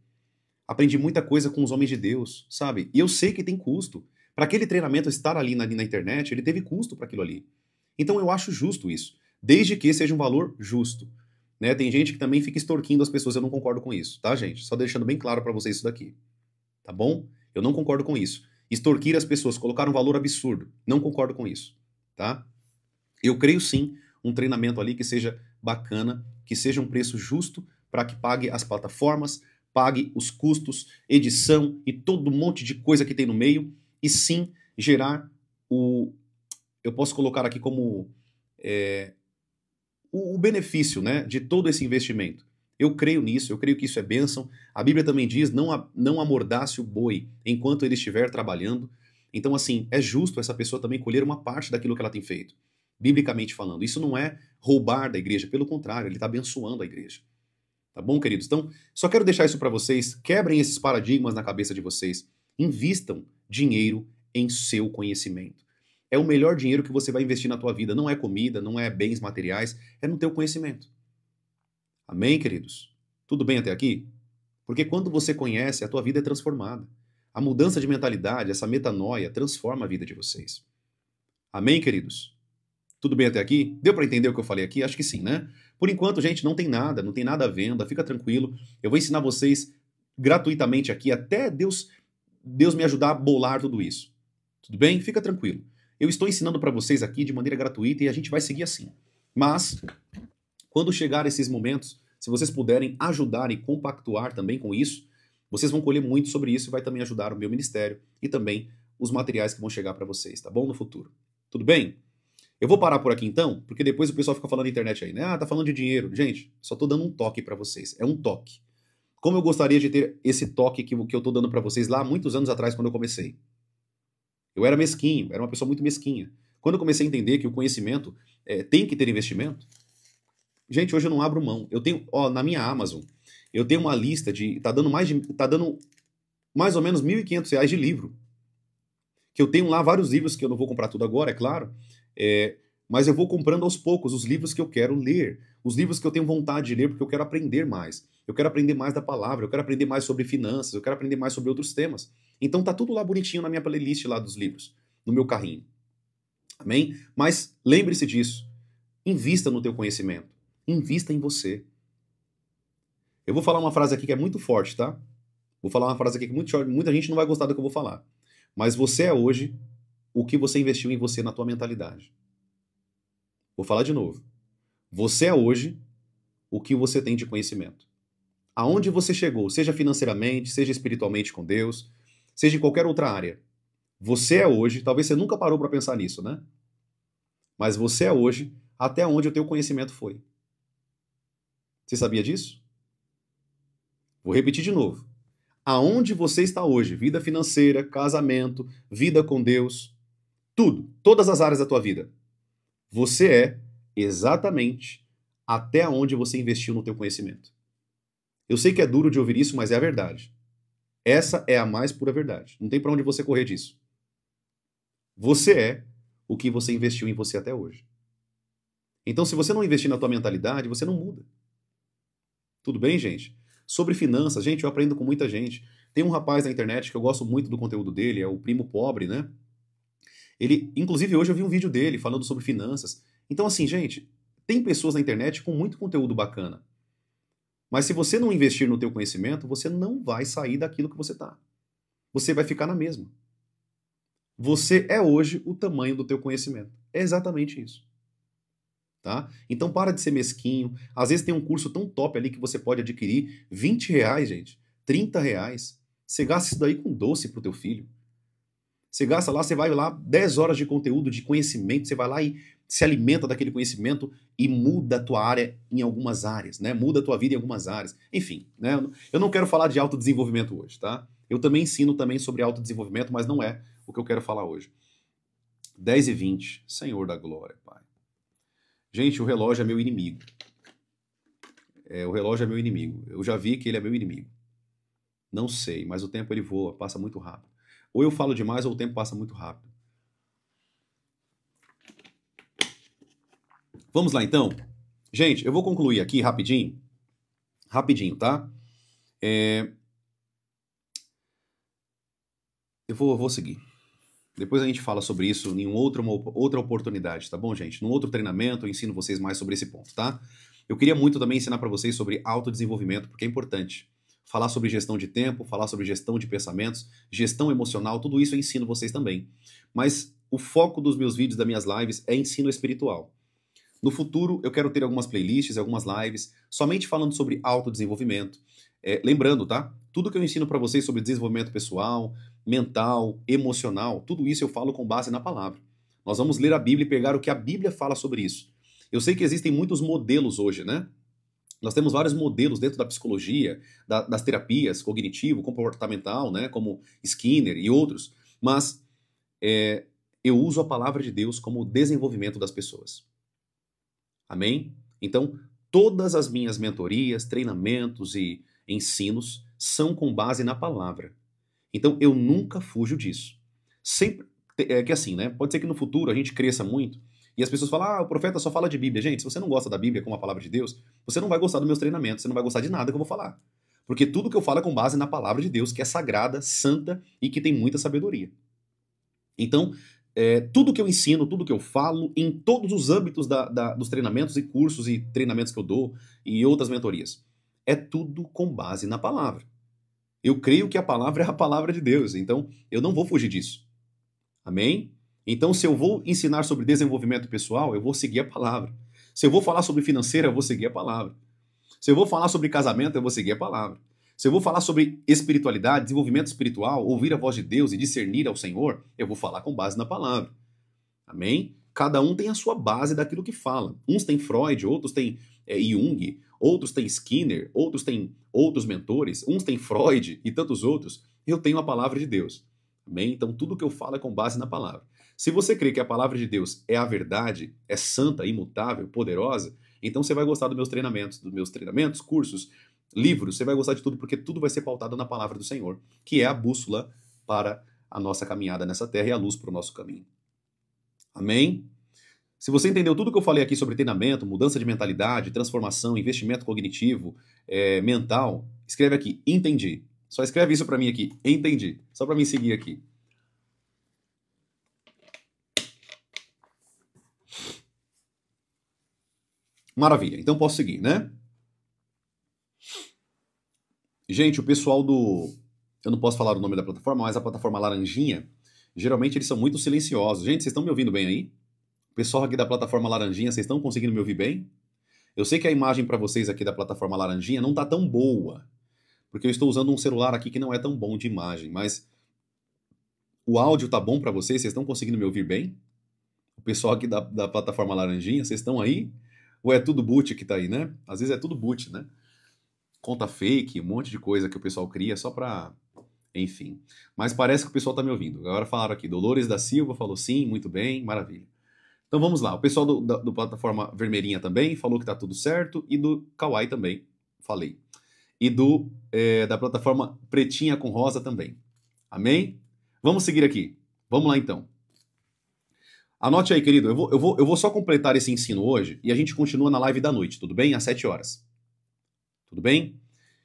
Aprendi muita coisa com os homens de Deus, sabe? E eu sei que tem custo. Para aquele treinamento estar ali na internet, ele teve custo para aquilo ali. Então eu acho justo isso, desde que seja um valor justo. Né? Tem gente que também fica extorquindo as pessoas, eu não concordo com isso, tá, gente? Só deixando bem claro para vocês isso daqui. Tá bom? Eu não concordo com isso. Extorquir as pessoas, colocar um valor absurdo. Não concordo com isso, tá? Eu creio sim um treinamento ali que seja bacana, que seja um preço justo para que pague as plataformas, pague os custos, edição e todo um monte de coisa que tem no meio, e sim gerar eu posso colocar aqui como o benefício, né, de todo esse investimento. Eu creio nisso, eu creio que isso é bênção. A Bíblia também diz, não amordace o boi enquanto ele estiver trabalhando. Então, assim, é justo essa pessoa também colher uma parte daquilo que ela tem feito, biblicamente falando. Isso não é roubar da igreja, pelo contrário, ele está abençoando a igreja. Tá bom, queridos? Então, só quero deixar isso para vocês. Quebrem esses paradigmas na cabeça de vocês. Invistam dinheiro em seu conhecimento. É o melhor dinheiro que você vai investir na tua vida. Não é comida, não é bens materiais, é no teu conhecimento. Amém, queridos? Tudo bem até aqui? Porque quando você conhece, a tua vida é transformada. A mudança de mentalidade, essa metanoia, transforma a vida de vocês. Amém, queridos? Tudo bem até aqui? Deu para entender o que eu falei aqui? Acho que sim, né? Por enquanto, gente, não tem nada à venda, fica tranquilo. Eu vou ensinar vocês gratuitamente aqui, até Deus me ajudar a bolar tudo isso. Tudo bem? Fica tranquilo. Eu estou ensinando para vocês aqui de maneira gratuita e a gente vai seguir assim. Mas, quando chegar esses momentos, se vocês puderem ajudar e compactuar também com isso, vocês vão colher muito sobre isso e vai também ajudar o meu ministério e também os materiais que vão chegar para vocês, tá bom? No futuro. Tudo bem? Eu vou parar por aqui então, porque depois o pessoal fica falando na internet aí, né? Ah, tá falando de dinheiro. Gente, só tô dando um toque para vocês. É um toque. Como eu gostaria de ter esse toque que eu tô dando para vocês lá muitos anos atrás, quando eu comecei. Eu era mesquinho, era uma pessoa muito mesquinha. Quando eu comecei a entender que o conhecimento tem que ter investimento, gente, hoje eu não abro mão. Eu tenho, na minha Amazon, eu tenho uma lista de... Tá dando mais ou menos R$ 1.500 de livro. Que eu tenho lá vários livros que eu não vou comprar tudo agora, é claro. Mas eu vou comprando aos poucos os livros que eu quero ler. Os livros que eu tenho vontade de ler porque eu quero aprender mais. Eu quero aprender mais da palavra, eu quero aprender mais sobre finanças, eu quero aprender mais sobre outros temas. Então tá tudo lá bonitinho na minha playlist lá dos livros, no meu carrinho. Amém? Mas lembre-se disso. Invista no teu conhecimento. Invista em você. Eu vou falar uma frase aqui que é muito forte, tá? Vou falar uma frase aqui que muita gente não vai gostar do que eu vou falar. Mas você é hoje o que você investiu em você na tua mentalidade. Vou falar de novo. Você é hoje o que você tem de conhecimento. Aonde você chegou, seja financeiramente, seja espiritualmente com Deus, seja em qualquer outra área. Você é hoje, talvez você nunca parou para pensar nisso, né? Mas você é hoje até onde o teu conhecimento foi. Você sabia disso? Vou repetir de novo. Aonde você está hoje, vida financeira, casamento, vida com Deus, tudo, todas as áreas da tua vida. Você é exatamente até onde você investiu no teu conhecimento. Eu sei que é duro de ouvir isso, mas é a verdade. Essa é a mais pura verdade. Não tem para onde você correr disso. Você é o que você investiu em você até hoje. Então, se você não investir na tua mentalidade, você não muda. Tudo bem, gente? Sobre finanças, gente, eu aprendo com muita gente. Tem um rapaz na internet que eu gosto muito do conteúdo dele, é o Primo Pobre, né? Ele, inclusive, hoje eu vi um vídeo dele falando sobre finanças. Então, assim, gente, tem pessoas na internet com muito conteúdo bacana. Mas se você não investir no teu conhecimento, você não vai sair daquilo que você está. Você vai ficar na mesma. Você é hoje o tamanho do teu conhecimento. É exatamente isso. Tá? Então para de ser mesquinho. Às vezes tem um curso tão top ali que você pode adquirir. R$ 20, gente. R$ 30. Você gasta isso daí com doce pro teu filho. Você gasta lá, você vai lá 10 horas de conteúdo, de conhecimento, você vai lá e se alimenta daquele conhecimento e muda a tua área em algumas áreas, né? Muda a tua vida em algumas áreas. Enfim, né? Eu não quero falar de autodesenvolvimento hoje, tá? Eu também ensino também sobre autodesenvolvimento, mas não é o que eu quero falar hoje. 10h20, Senhor da glória, Pai. Gente, o relógio é meu inimigo. O relógio é meu inimigo. Eu já vi que ele é meu inimigo. Não sei, mas o tempo ele voa, passa muito rápido. Ou eu falo demais ou o tempo passa muito rápido. Vamos lá então? Gente, eu vou concluir aqui rapidinho. Rapidinho, tá? Eu vou seguir. Depois a gente fala sobre isso em uma outra oportunidade, tá bom, gente? Num outro treinamento eu ensino vocês mais sobre esse ponto, tá? Eu queria muito também ensinar para vocês sobre autodesenvolvimento, porque é importante. Falar sobre gestão de tempo, falar sobre gestão de pensamentos, gestão emocional, tudo isso eu ensino vocês também. Mas o foco dos meus vídeos, das minhas lives, é ensino espiritual. No futuro, eu quero ter algumas playlists, algumas lives, somente falando sobre autodesenvolvimento. Lembrando, tá? Tudo que eu ensino para vocês sobre desenvolvimento pessoal, mental, emocional, tudo isso eu falo com base na palavra. Nós vamos ler a Bíblia e pegar o que a Bíblia fala sobre isso. Eu sei que existem muitos modelos hoje, né? Nós temos vários modelos dentro da psicologia, das terapias cognitivo, comportamental, né? Como Skinner e outros. Mas eu uso a palavra de Deus como desenvolvimento das pessoas. Amém? Então, todas as minhas mentorias, treinamentos e ensinos são com base na palavra. Então, eu nunca fujo disso. Sempre, que assim, né? Pode ser que no futuro a gente cresça muito e as pessoas falam, o profeta só fala de Bíblia. Gente, se você não gosta da Bíblia como a palavra de Deus, você não vai gostar dos meus treinamentos, você não vai gostar de nada que eu vou falar. Porque tudo que eu falo é com base na palavra de Deus, que é sagrada, santa e que tem muita sabedoria. Então, tudo que eu ensino, tudo que eu falo, em todos os âmbitos dos treinamentos e cursos e treinamentos que eu dou e outras mentorias, é tudo com base na palavra. Eu creio que a palavra é a palavra de Deus, então eu não vou fugir disso. Amém? Então, se eu vou ensinar sobre desenvolvimento pessoal, eu vou seguir a palavra. Se eu vou falar sobre financeira, eu vou seguir a palavra. Se eu vou falar sobre casamento, eu vou seguir a palavra. Se eu vou falar sobre espiritualidade, desenvolvimento espiritual, ouvir a voz de Deus e discernir ao Senhor, eu vou falar com base na palavra. Amém? Cada um tem a sua base daquilo que fala. Uns têm Freud, outros têm Jung, outros têm Skinner, outros têm outros mentores, uns têm Freud e tantos outros. Eu tenho a palavra de Deus. Amém? Então tudo que eu falo é com base na palavra. Se você crê que a palavra de Deus é a verdade, é santa, imutável, poderosa, então você vai gostar dos meus treinamentos, cursos, livros, você vai gostar de tudo, porque tudo vai ser pautado na palavra do Senhor, que é a bússola para a nossa caminhada nessa terra e a luz para o nosso caminho. Amém? Se você entendeu tudo que eu falei aqui sobre treinamento, mudança de mentalidade, transformação, investimento cognitivo, mental, escreve aqui, entendi. Só escreve isso para mim aqui, entendi. Só para mim seguir aqui. Maravilha, então posso seguir, né? Gente, o pessoal do... Eu não posso falar o nome da plataforma, mas a plataforma Laranjinha, geralmente eles são muito silenciosos. Gente, vocês estão me ouvindo bem aí? O pessoal aqui da plataforma Laranjinha, vocês estão conseguindo me ouvir bem? Eu sei que a imagem para vocês aqui da plataforma Laranjinha não tá tão boa, porque eu estou usando um celular aqui que não é tão bom de imagem, mas o áudio tá bom para vocês? Vocês estão conseguindo me ouvir bem? O pessoal aqui da plataforma Laranjinha, vocês estão aí? Ou é tudo boot que tá aí, né? Às vezes é tudo boot, né? Conta fake, um monte de coisa que o pessoal cria só pra... Enfim. Mas parece que o pessoal tá me ouvindo. Agora falaram aqui, Dolores da Silva falou sim, muito bem, maravilha. Então vamos lá. O pessoal do plataforma Vermelhinha também falou que tá tudo certo. E do Kawaii também, falei. E da plataforma Pretinha com Rosa também. Amém? Vamos seguir aqui. Vamos lá então. Anote aí, querido, eu vou só completar esse ensino hoje e a gente continua na live da noite, tudo bem? Às 7 horas. Tudo bem?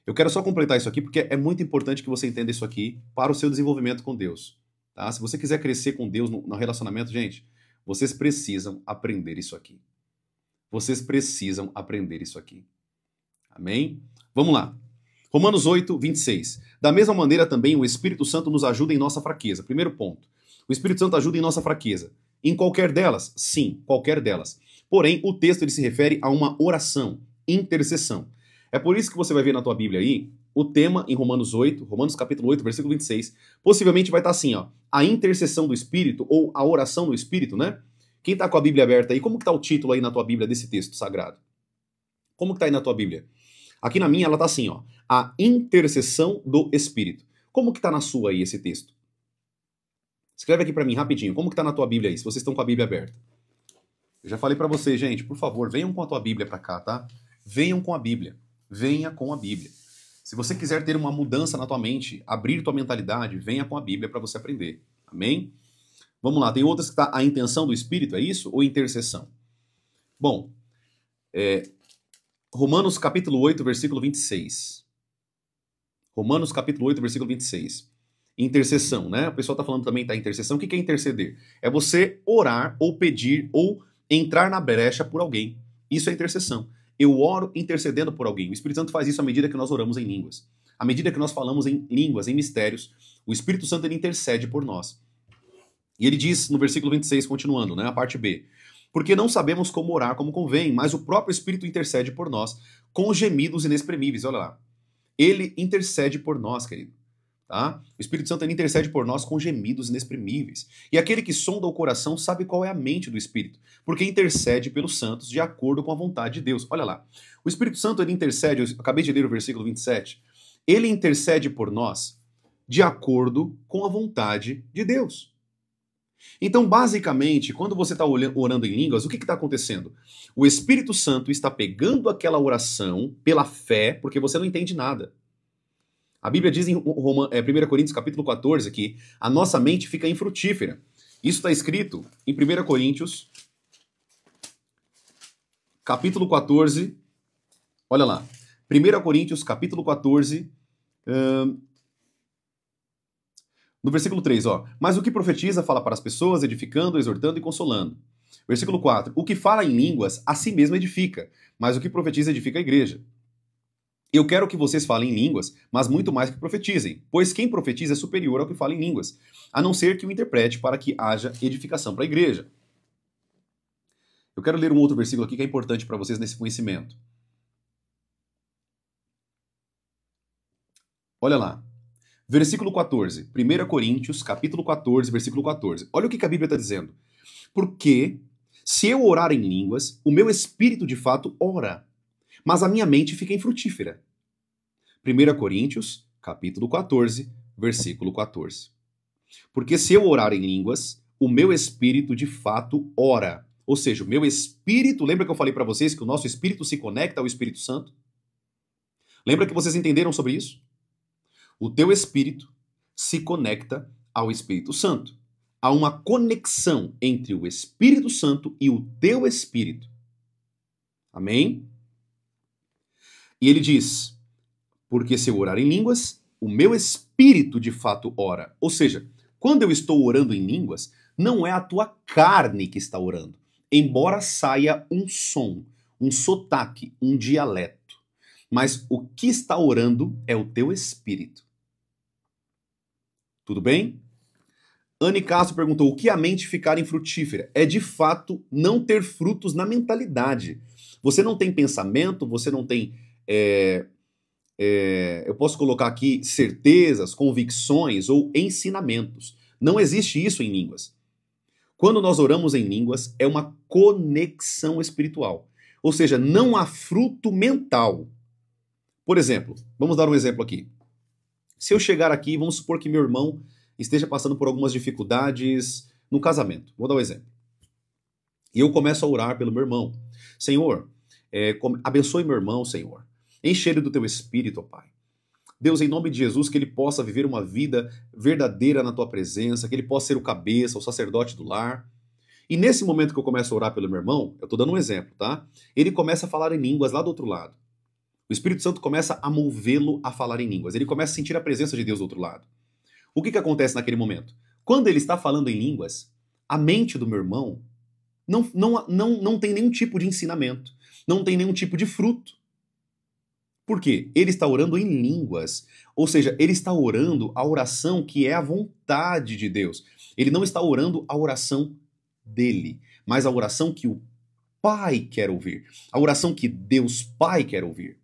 Eu quero só completar isso aqui porque é muito importante que você entenda isso aqui para o seu desenvolvimento com Deus. Tá? Se você quiser crescer com Deus no relacionamento, gente, vocês precisam aprender isso aqui. Vocês precisam aprender isso aqui. Amém? Vamos lá. Romanos 8, 26. Da mesma maneira também o Espírito Santo nos ajuda em nossa fraqueza. Primeiro ponto. O Espírito Santo ajuda em nossa fraqueza. Em qualquer delas? Sim, qualquer delas. Porém, o texto ele se refere a uma oração, intercessão. É por isso que você vai ver na tua Bíblia aí, o tema em Romanos capítulo 8, versículo 26, possivelmente vai estar assim, ó, a intercessão do Espírito, ou a oração do Espírito, né? Quem está com a Bíblia aberta aí, como que está o título aí na tua Bíblia desse texto sagrado? Como que está aí na tua Bíblia? Aqui na minha ela está assim, ó, a intercessão do Espírito. Como que está na sua aí esse texto? Escreve aqui para mim rapidinho, como que tá na tua Bíblia aí, se vocês estão com a Bíblia aberta. Eu já falei para vocês, gente, por favor, venham com a tua Bíblia para cá, tá? Venham com a Bíblia. Venha com a Bíblia. Se você quiser ter uma mudança na tua mente, abrir tua mentalidade, venha com a Bíblia para você aprender. Amém? Vamos lá, tem outras que tá a intenção do Espírito, é isso? Ou intercessão? Bom, Romanos capítulo 8, versículo 26. Romanos capítulo 8, versículo 26. Intercessão, né? O pessoal tá falando também da intercessão. O que é interceder? É você orar ou pedir ou entrar na brecha por alguém. Isso é intercessão. Eu oro intercedendo por alguém. O Espírito Santo faz isso à medida que nós oramos em línguas. À medida que nós falamos em línguas, em mistérios, o Espírito Santo ele intercede por nós. E ele diz no versículo 26, continuando, né? A parte B. Porque não sabemos como orar como convém, mas o próprio Espírito intercede por nós com gemidos inexprimíveis. Olha lá. Ele intercede por nós, querido. Tá? O Espírito Santo ele intercede por nós com gemidos inexprimíveis. E aquele que sonda o coração sabe qual é a mente do Espírito, porque intercede pelos santos de acordo com a vontade de Deus. Olha lá. O Espírito Santo ele intercede, eu acabei de ler o versículo 27, ele intercede por nós de acordo com a vontade de Deus. Então, basicamente, quando você está orando em línguas, o que está acontecendo? O Espírito Santo está pegando aquela oração pela fé, porque você não entende nada. A Bíblia diz em 1 Coríntios capítulo 14 que a nossa mente fica infrutífera. Isso está escrito em 1 Coríntios capítulo 14. Olha lá. 1 Coríntios capítulo 14, no versículo 3, ó. Mas o que profetiza fala para as pessoas, edificando, exortando e consolando. Versículo 4. O que fala em línguas, a si mesmo edifica, mas o que profetiza edifica a igreja. Eu quero que vocês falem em línguas, mas muito mais que profetizem, pois quem profetiza é superior ao que fala em línguas, a não ser que o interprete para que haja edificação para a igreja. Eu quero ler um outro versículo aqui que é importante para vocês nesse conhecimento. Olha lá. Versículo 14. 1 Coríntios, capítulo 14, versículo 14. Olha o que a Bíblia está dizendo. Porque se eu orar em línguas, o meu espírito de fato ora, mas a minha mente fica infrutífera. 1 Coríntios, capítulo 14, versículo 14. Porque se eu orar em línguas, o meu espírito de fato ora. Ou seja, o meu espírito, lembra que eu falei para vocês que o nosso espírito se conecta ao Espírito Santo? Lembra que vocês entenderam sobre isso? O teu espírito se conecta ao Espírito Santo. Há uma conexão entre o Espírito Santo e o teu espírito. Amém? E ele diz, porque se eu orar em línguas, o meu espírito de fato ora. Ou seja, quando eu estou orando em línguas, não é a tua carne que está orando, embora saia um som, um sotaque, um dialeto. Mas o que está orando é o teu espírito. Tudo bem? Anne Castro perguntou, o que a mente ficar infrutífera? É de fato não ter frutos na mentalidade. Você não tem pensamento, você não tem... eu posso colocar aqui certezas, convicções ou ensinamentos. Não existe isso em línguas. Quando nós oramos em línguas, é uma conexão espiritual. Ou seja, não há fruto mental. Por exemplo, vamos dar um exemplo aqui. Se eu chegar aqui, vamos supor que meu irmão esteja passando por algumas dificuldades no casamento. Vou dar um exemplo. E eu começo a orar pelo meu irmão. Senhor, abençoe meu irmão, Senhor. Enche ele do teu espírito, ó Pai. Deus, em nome de Jesus, que ele possa viver uma vida verdadeira na tua presença, que ele possa ser o cabeça, o sacerdote do lar. E nesse momento que eu começo a orar pelo meu irmão, eu estou dando um exemplo, tá? Ele começa a falar em línguas lá do outro lado. O Espírito Santo começa a movê-lo a falar em línguas. Ele começa a sentir a presença de Deus do outro lado. O que acontece naquele momento? Quando ele está falando em línguas, a mente do meu irmão não tem nenhum tipo de ensinamento, não tem nenhum tipo de fruto. Por quê? Ele está orando em línguas. Ou seja, ele está orando a oração que é a vontade de Deus. Ele não está orando a oração dele, mas a oração que o Pai quer ouvir. A oração que Deus Pai quer ouvir.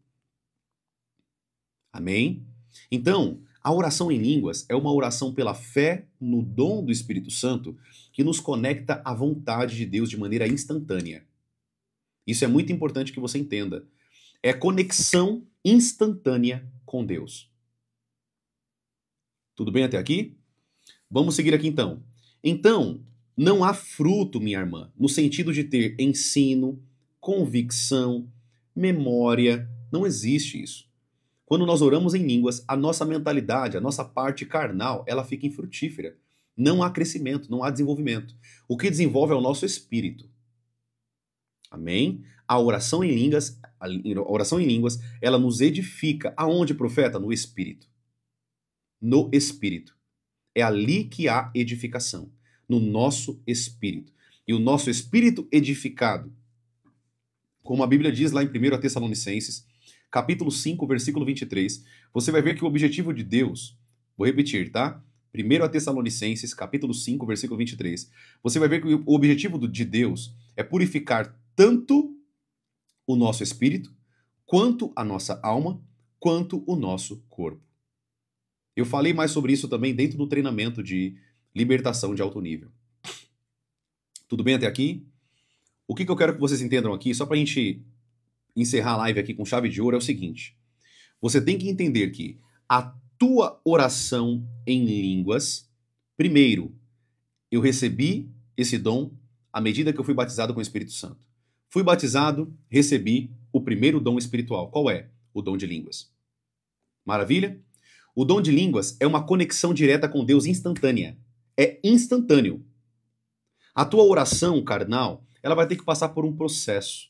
Amém? Então, a oração em línguas é uma oração pela fé no dom do Espírito Santo que nos conecta à vontade de Deus de maneira instantânea. Isso é muito importante que você entenda. É conexão instantânea com Deus. Tudo bem até aqui? Vamos seguir aqui então. Então, não há fruto, minha irmã, no sentido de ter ensino, convicção, memória. Não existe isso. Quando nós oramos em línguas, a nossa mentalidade, a nossa parte carnal, ela fica infrutífera. Não há crescimento, não há desenvolvimento. O que desenvolve é o nosso espírito. Amém? A oração em línguas, ela nos edifica. Aonde, profeta? No espírito. No espírito. É ali que há edificação. No nosso espírito. E o nosso espírito edificado, como a Bíblia diz lá em 1 Tessalonicenses, capítulo 5, versículo 23, você vai ver que o objetivo de Deus, vou repetir, tá? 1 Tessalonicenses, capítulo 5, versículo 23, você vai ver que o objetivo de Deus é purificar tanto o nosso espírito, quanto a nossa alma, quanto o nosso corpo. Eu falei mais sobre isso também dentro do treinamento de libertação de alto nível. Tudo bem até aqui? O que eu quero que vocês entendam aqui, só para a gente encerrar a live aqui com chave de ouro, é o seguinte. Você tem que entender que a tua oração em línguas, primeiro, eu recebi esse dom à medida que eu fui batizado com o Espírito Santo. Fui batizado, recebi o primeiro dom espiritual. Qual é? O dom de línguas. Maravilha? O dom de línguas é uma conexão direta com Deus instantânea. É instantâneo. A tua oração carnal, ela vai ter que passar por um processo.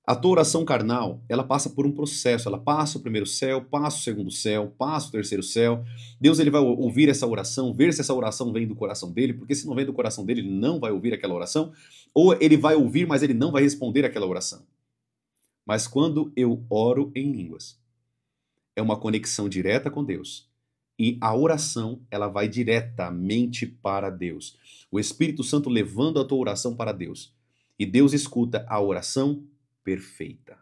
A tua oração carnal, ela passa por um processo. Ela passa o primeiro céu, passa o segundo céu, passa o terceiro céu. Deus ele vai ouvir essa oração, ver se essa oração vem do coração dele, porque se não vem do coração dele, ele não vai ouvir aquela oração. Ou ele vai ouvir, mas ele não vai responder aquela oração. Mas quando eu oro em línguas, é uma conexão direta com Deus. E a oração, ela vai diretamente para Deus. O Espírito Santo levando a tua oração para Deus. E Deus escuta a oração perfeita.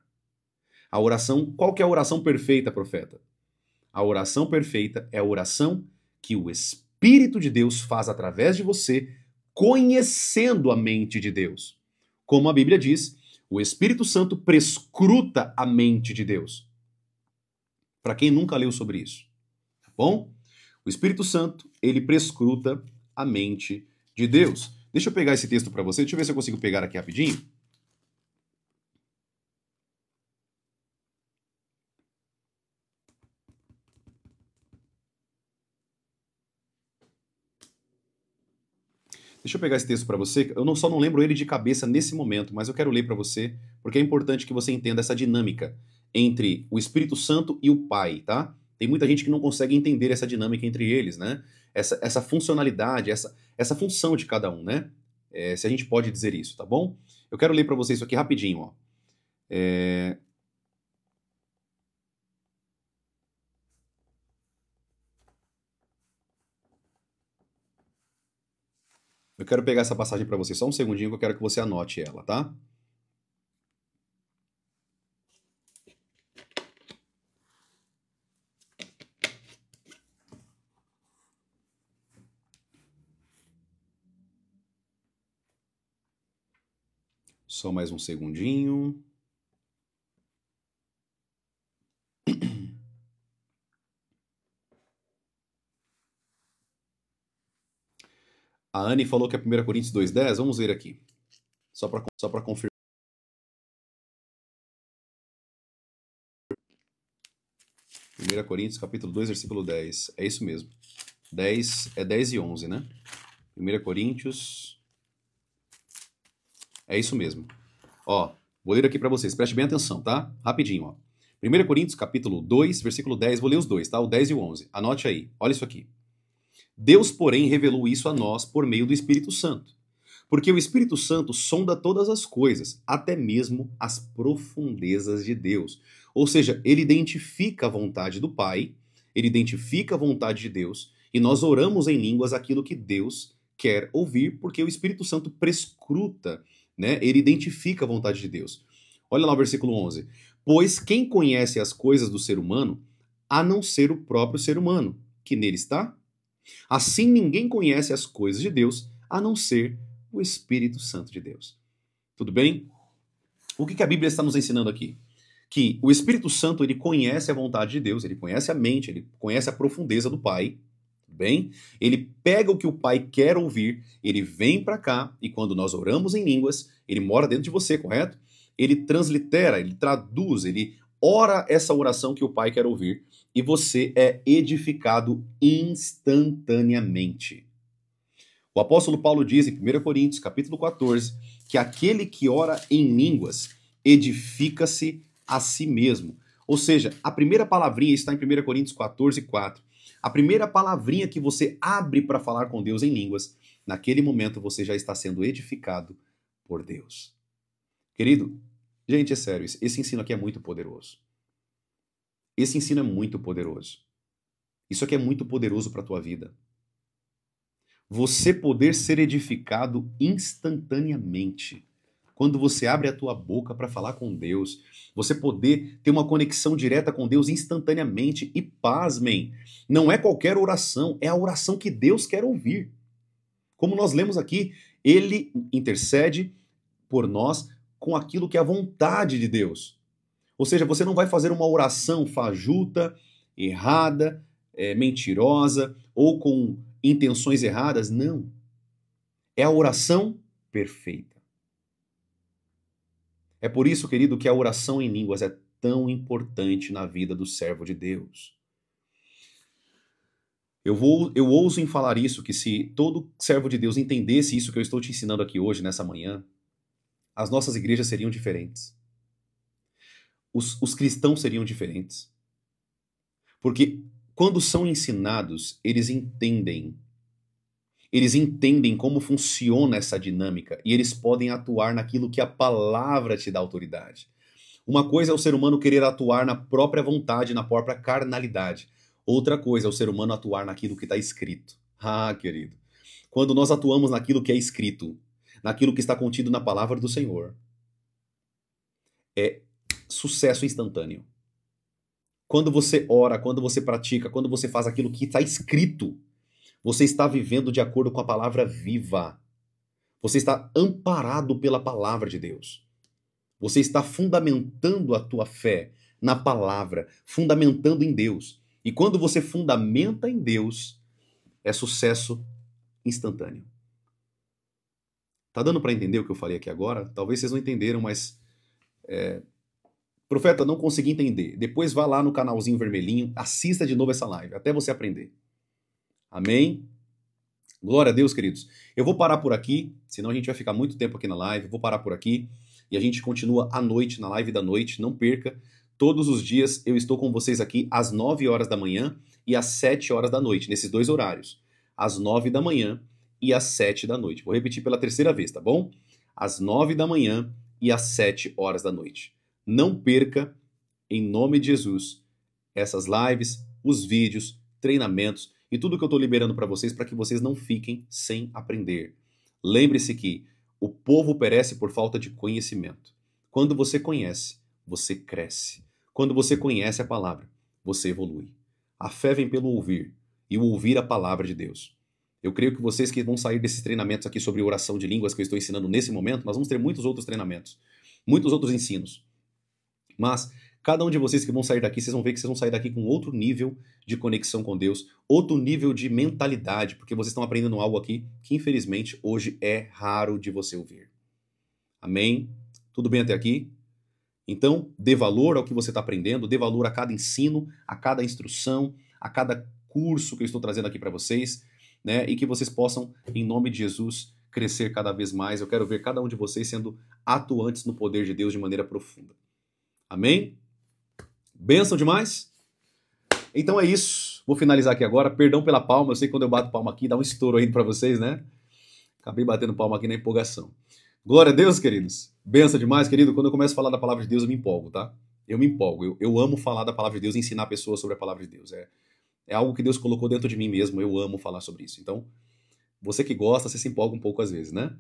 A oração, qual que é a oração perfeita, profeta? A oração perfeita é a oração que o Espírito de Deus faz através de você, conhecendo a mente de Deus. Como a Bíblia diz, o Espírito Santo prescruta a mente de Deus. Para quem nunca leu sobre isso, tá bom? O Espírito Santo, ele prescruta a mente de Deus. Deixa eu pegar esse texto para você, deixa eu ver se eu consigo pegar aqui rapidinho. Deixa eu pegar esse texto para você. Eu só não lembro ele de cabeça nesse momento, mas eu quero ler para você, porque é importante que você entenda essa dinâmica entre o Espírito Santo e o Pai, tá? Tem muita gente que não consegue entender essa dinâmica entre eles, né? Essa funcionalidade, essa função de cada um, né? Se a gente pode dizer isso, tá bom? Eu quero ler para você isso aqui rapidinho, ó. Eu quero pegar essa passagem para você, só um segundinho que eu quero que você anote ela, tá? Só mais um segundinho. A Anne falou que é 1 Coríntios 2,10. Vamos ver aqui. Só para confirmar. 1 Coríntios, capítulo 2, versículo 10. É isso mesmo. 10 e 11, né? 1 Coríntios... É isso mesmo. Ó, vou ler aqui para vocês. Preste bem atenção, tá? Rapidinho, ó. 1 Coríntios, capítulo 2, versículo 10. Vou ler os dois, tá? O 10 e o 11. Anote aí. Olha isso aqui. Deus, porém, revelou isso a nós por meio do Espírito Santo. Porque o Espírito Santo sonda todas as coisas, até mesmo as profundezas de Deus. Ou seja, ele identifica a vontade do Pai, ele identifica a vontade de Deus, e nós oramos em línguas aquilo que Deus quer ouvir, porque o Espírito Santo prescruta, né? Ele identifica a vontade de Deus. Olha lá o versículo 11. Pois quem conhece as coisas do ser humano, a não ser o próprio ser humano, que nele está? Assim ninguém conhece as coisas de Deus, a não ser o Espírito Santo de Deus. Tudo bem? O que a Bíblia está nos ensinando aqui? Que o Espírito Santo, ele conhece a vontade de Deus, ele conhece a mente, ele conhece a profundeza do Pai, tudo bem? Ele pega o que o Pai quer ouvir, ele vem para cá, e quando nós oramos em línguas, ele mora dentro de você, correto? Ele translitera, ele traduz, ele ora essa oração que o Pai quer ouvir, e você é edificado instantaneamente. O apóstolo Paulo diz em 1 Coríntios, capítulo 14, que aquele que ora em línguas edifica-se a si mesmo. Ou seja, a primeira palavrinha está em 1 Coríntios 14, 4. A primeira palavrinha que você abre para falar com Deus em línguas, naquele momento você já está sendo edificado por Deus. Querido, gente, é sério, esse ensino aqui é muito poderoso. Esse ensino é muito poderoso. Isso aqui é muito poderoso para a tua vida. Você poder ser edificado instantaneamente. Quando você abre a tua boca para falar com Deus, você poder ter uma conexão direta com Deus instantaneamente. E pasmem, não é qualquer oração, é a oração que Deus quer ouvir. Como nós lemos aqui, ele intercede por nós com aquilo que é a vontade de Deus. Ou seja, você não vai fazer uma oração fajuta, errada, mentirosa ou com intenções erradas, não. É a oração perfeita. É por isso, querido, que a oração em línguas é tão importante na vida do servo de Deus. Eu ouso em falar isso, que se todo servo de Deus entendesse isso que eu estou te ensinando aqui hoje, nessa manhã, as nossas igrejas seriam diferentes. Os cristãos seriam diferentes. Porque quando são ensinados, eles entendem como funciona essa dinâmica e eles podem atuar naquilo que a palavra te dá autoridade. Uma coisa é o ser humano querer atuar na própria vontade, na própria carnalidade. Outra coisa é o ser humano atuar naquilo que está escrito. Ah, querido. Quando nós atuamos naquilo que é escrito, naquilo que está contido na palavra do Senhor, é sucesso instantâneo. Quando você ora, quando você pratica, quando você faz aquilo que está escrito, você está vivendo de acordo com a palavra viva. Você está amparado pela palavra de Deus. Você está fundamentando a tua fé na palavra, fundamentando em Deus. E quando você fundamenta em Deus, é sucesso instantâneo. Tá dando para entender o que eu falei aqui agora? Talvez vocês não entenderam, mas profeta, não consegui entender. Depois vá lá no canalzinho vermelhinho, assista de novo essa live, até você aprender. Amém? Glória a Deus, queridos. Eu vou parar por aqui, senão a gente vai ficar muito tempo aqui na live. Vou parar por aqui e a gente continua à noite, na live da noite. Não perca. Todos os dias eu estou com vocês aqui às 9 horas da manhã e às 7 horas da noite, nesses dois horários. Às 9 da manhã e às 7 da noite. Vou repetir pela terceira vez, tá bom? Às 9 da manhã e às 7 horas da noite. Não perca, em nome de Jesus, essas lives, os vídeos, treinamentos e tudo que eu estou liberando para vocês que vocês não fiquem sem aprender. Lembre-se que o povo perece por falta de conhecimento. Quando você conhece, você cresce. Quando você conhece a palavra, você evolui. A fé vem pelo ouvir, e o ouvir a palavra de Deus. Eu creio que vocês que vão sair desses treinamentos aqui sobre oração de línguas que eu estou ensinando nesse momento, nós vamos ter muitos outros treinamentos, muitos outros ensinos. Mas cada um de vocês que vão sair daqui, vocês vão ver que vocês vão sair daqui com outro nível de conexão com Deus, outro nível de mentalidade, porque vocês estão aprendendo algo aqui que infelizmente hoje é raro de você ouvir. Amém? Tudo bem até aqui? Então, dê valor ao que você está aprendendo, dê valor a cada ensino, a cada instrução, a cada curso que eu estou trazendo aqui para vocês, né? E que vocês possam, em nome de Jesus, crescer cada vez mais. Eu quero ver cada um de vocês sendo atuantes no poder de Deus de maneira profunda. Amém? Bênção demais? Então é isso. Vou finalizar aqui agora. Perdão pela palma. Eu sei que quando eu bato palma aqui, dá um estouro aí para vocês, né? Acabei batendo palma aqui na empolgação. Glória a Deus, queridos. Bênção demais, querido. Quando eu começo a falar da palavra de Deus, eu me empolgo, tá? Eu me empolgo. Eu amo falar da palavra de Deus e ensinar pessoas sobre a palavra de Deus. É algo que Deus colocou dentro de mim mesmo. Eu amo falar sobre isso. Então, você que gosta, você se empolga um pouco às vezes, né?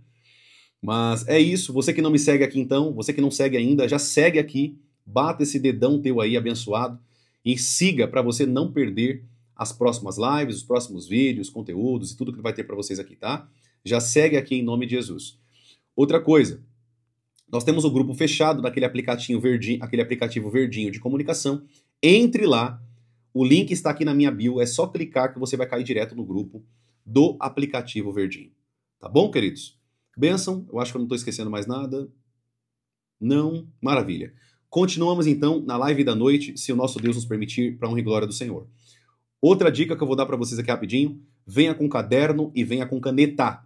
Mas é isso. Você que não me segue aqui, então, você que não segue ainda, já segue aqui. Bata esse dedão teu aí, abençoado, e siga para você não perder as próximas lives, os próximos vídeos, conteúdos e tudo que vai ter para vocês aqui, tá? Já segue aqui em nome de Jesus. Outra coisa, nós temos o grupo fechado daquele aplicativo verdinho de comunicação. Entre lá, o link está aqui na minha bio, é só clicar que você vai cair direto no grupo do aplicativo verdinho. Tá bom, queridos? Bênção, eu acho que eu não estou esquecendo mais nada. Não, maravilha. Continuamos então na live da noite, se o nosso Deus nos permitir, para honra e glória do Senhor. Outra dica que eu vou dar para vocês aqui rapidinho, venha com caderno e venha com caneta.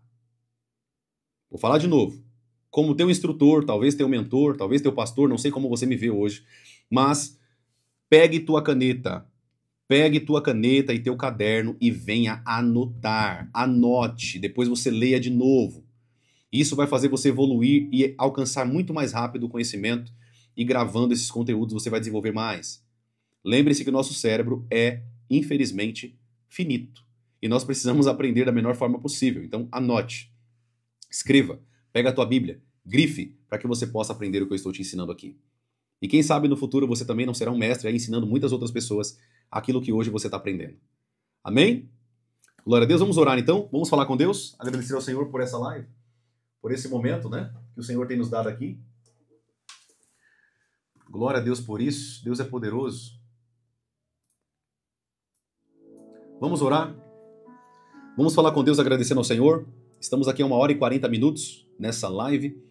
Vou falar de novo. Como teu instrutor, talvez teu mentor, talvez teu pastor, não sei como você me vê hoje, mas pegue tua caneta e teu caderno e venha anotar. Anote, depois você leia de novo. Isso vai fazer você evoluir e alcançar muito mais rápido o conhecimento. E gravando esses conteúdos você vai desenvolver mais. Lembre-se que o nosso cérebro é, infelizmente, finito. E nós precisamos aprender da melhor forma possível. Então, anote. Escreva. Pega a tua Bíblia. Grife para que você possa aprender o que eu estou te ensinando aqui. E quem sabe no futuro você também não será um mestre aí ensinando muitas outras pessoas aquilo que hoje você está aprendendo. Amém? Glória a Deus. Vamos orar então? Vamos falar com Deus? Agradecer ao Senhor por essa live, por esse momento, né? Que o Senhor tem nos dado aqui. Glória a Deus por isso. Deus é poderoso. Vamos orar? Vamos falar com Deus agradecendo ao Senhor. Estamos aqui a 1h40 nessa live,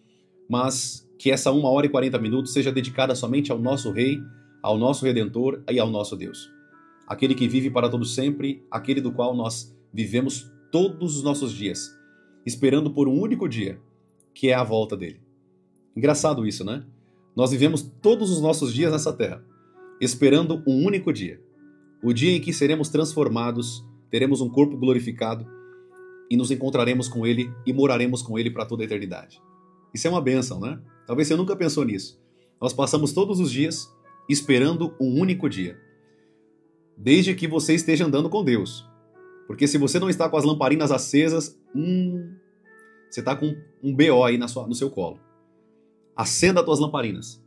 mas que essa 1h40 seja dedicada somente ao nosso Rei, ao nosso Redentor e ao nosso Deus. Aquele que vive para todo sempre, aquele do qual nós vivemos todos os nossos dias, esperando por um único dia, que é a volta dele. Engraçado isso, né? Nós vivemos todos os nossos dias nessa terra, esperando um único dia. O dia em que seremos transformados, teremos um corpo glorificado e nos encontraremos com Ele e moraremos com Ele para toda a eternidade. Isso é uma bênção, né? Talvez você nunca pensou nisso. Nós passamos todos os dias esperando um único dia. Desde que você esteja andando com Deus. Porque se você não está com as lamparinas acesas, você está com um BO aí no seu colo. Acenda as tuas lamparinas.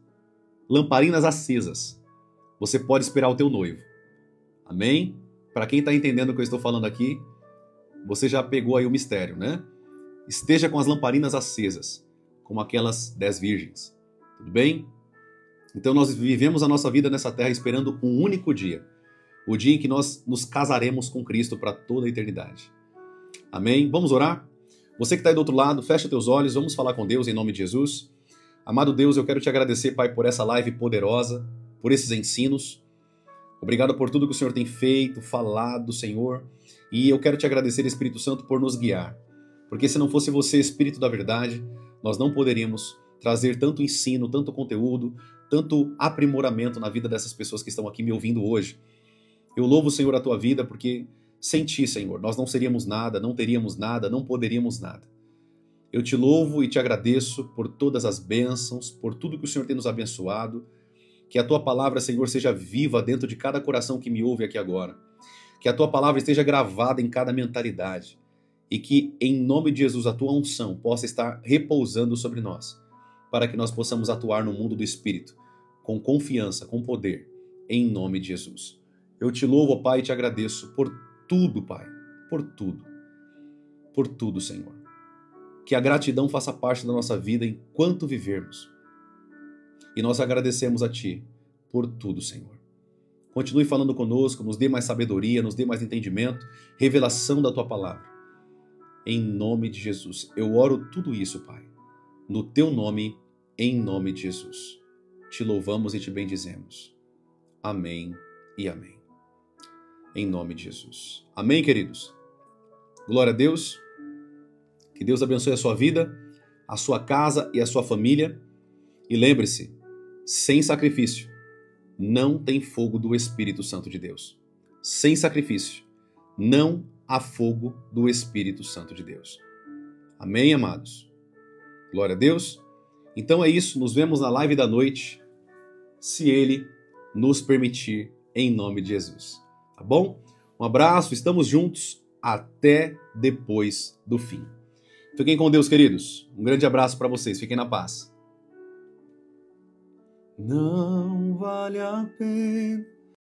Lamparinas acesas. você pode esperar o teu noivo. Amém? Para quem está entendendo o que eu estou falando aqui, você já pegou aí o mistério, né? Esteja com as lamparinas acesas, como aquelas 10 virgens. Tudo bem? Então nós vivemos a nossa vida nessa terra esperando um único dia. O dia em que nós nos casaremos com Cristo para toda a eternidade. Amém? Vamos orar? Você que está aí do outro lado, fecha teus olhos, vamos falar com Deus em nome de Jesus. Amado Deus, eu quero te agradecer, Pai, por essa live poderosa, por esses ensinos. Obrigado por tudo que o Senhor tem feito, falado, Senhor. E eu quero te agradecer, Espírito Santo, por nos guiar. Porque se não fosse você, Espírito da Verdade, nós não poderíamos trazer tanto ensino, tanto conteúdo, tanto aprimoramento na vida dessas pessoas que estão aqui me ouvindo hoje. Eu louvo, Senhor, a tua vida, porque sem ti, Senhor, nós não seríamos nada, não teríamos nada, não poderíamos nada. Eu te louvo e te agradeço por todas as bênçãos, por tudo que o Senhor tem nos abençoado. Que a tua palavra, Senhor, seja viva dentro de cada coração que me ouve aqui agora. Que a tua palavra esteja gravada em cada mentalidade. E que, em nome de Jesus, a tua unção possa estar repousando sobre nós, para que nós possamos atuar no mundo do Espírito, com confiança, com poder, em nome de Jesus. Eu te louvo, Pai, e te agradeço por tudo, Pai, por tudo, Senhor. Que a gratidão faça parte da nossa vida enquanto vivermos. E nós agradecemos a Ti por tudo, Senhor. Continue falando conosco, nos dê mais sabedoria, nos dê mais entendimento, revelação da Tua palavra. Em nome de Jesus. Eu oro tudo isso, Pai, no Teu nome, em nome de Jesus. Te louvamos e te bendizemos. Amém e amém. Em nome de Jesus. Amém, queridos? Glória a Deus. Que Deus abençoe a sua vida, a sua casa e a sua família. E lembre-se, sem sacrifício, não tem fogo do Espírito Santo de Deus. Sem sacrifício, não há fogo do Espírito Santo de Deus. Amém, amados? Glória a Deus. Então é isso, nos vemos na live da noite, se Ele nos permitir, em nome de Jesus. Tá bom? Um abraço, estamos juntos, até depois do fim. Fiquem com Deus, queridos. Um grande abraço para vocês, fiquem na paz. Não vale a pena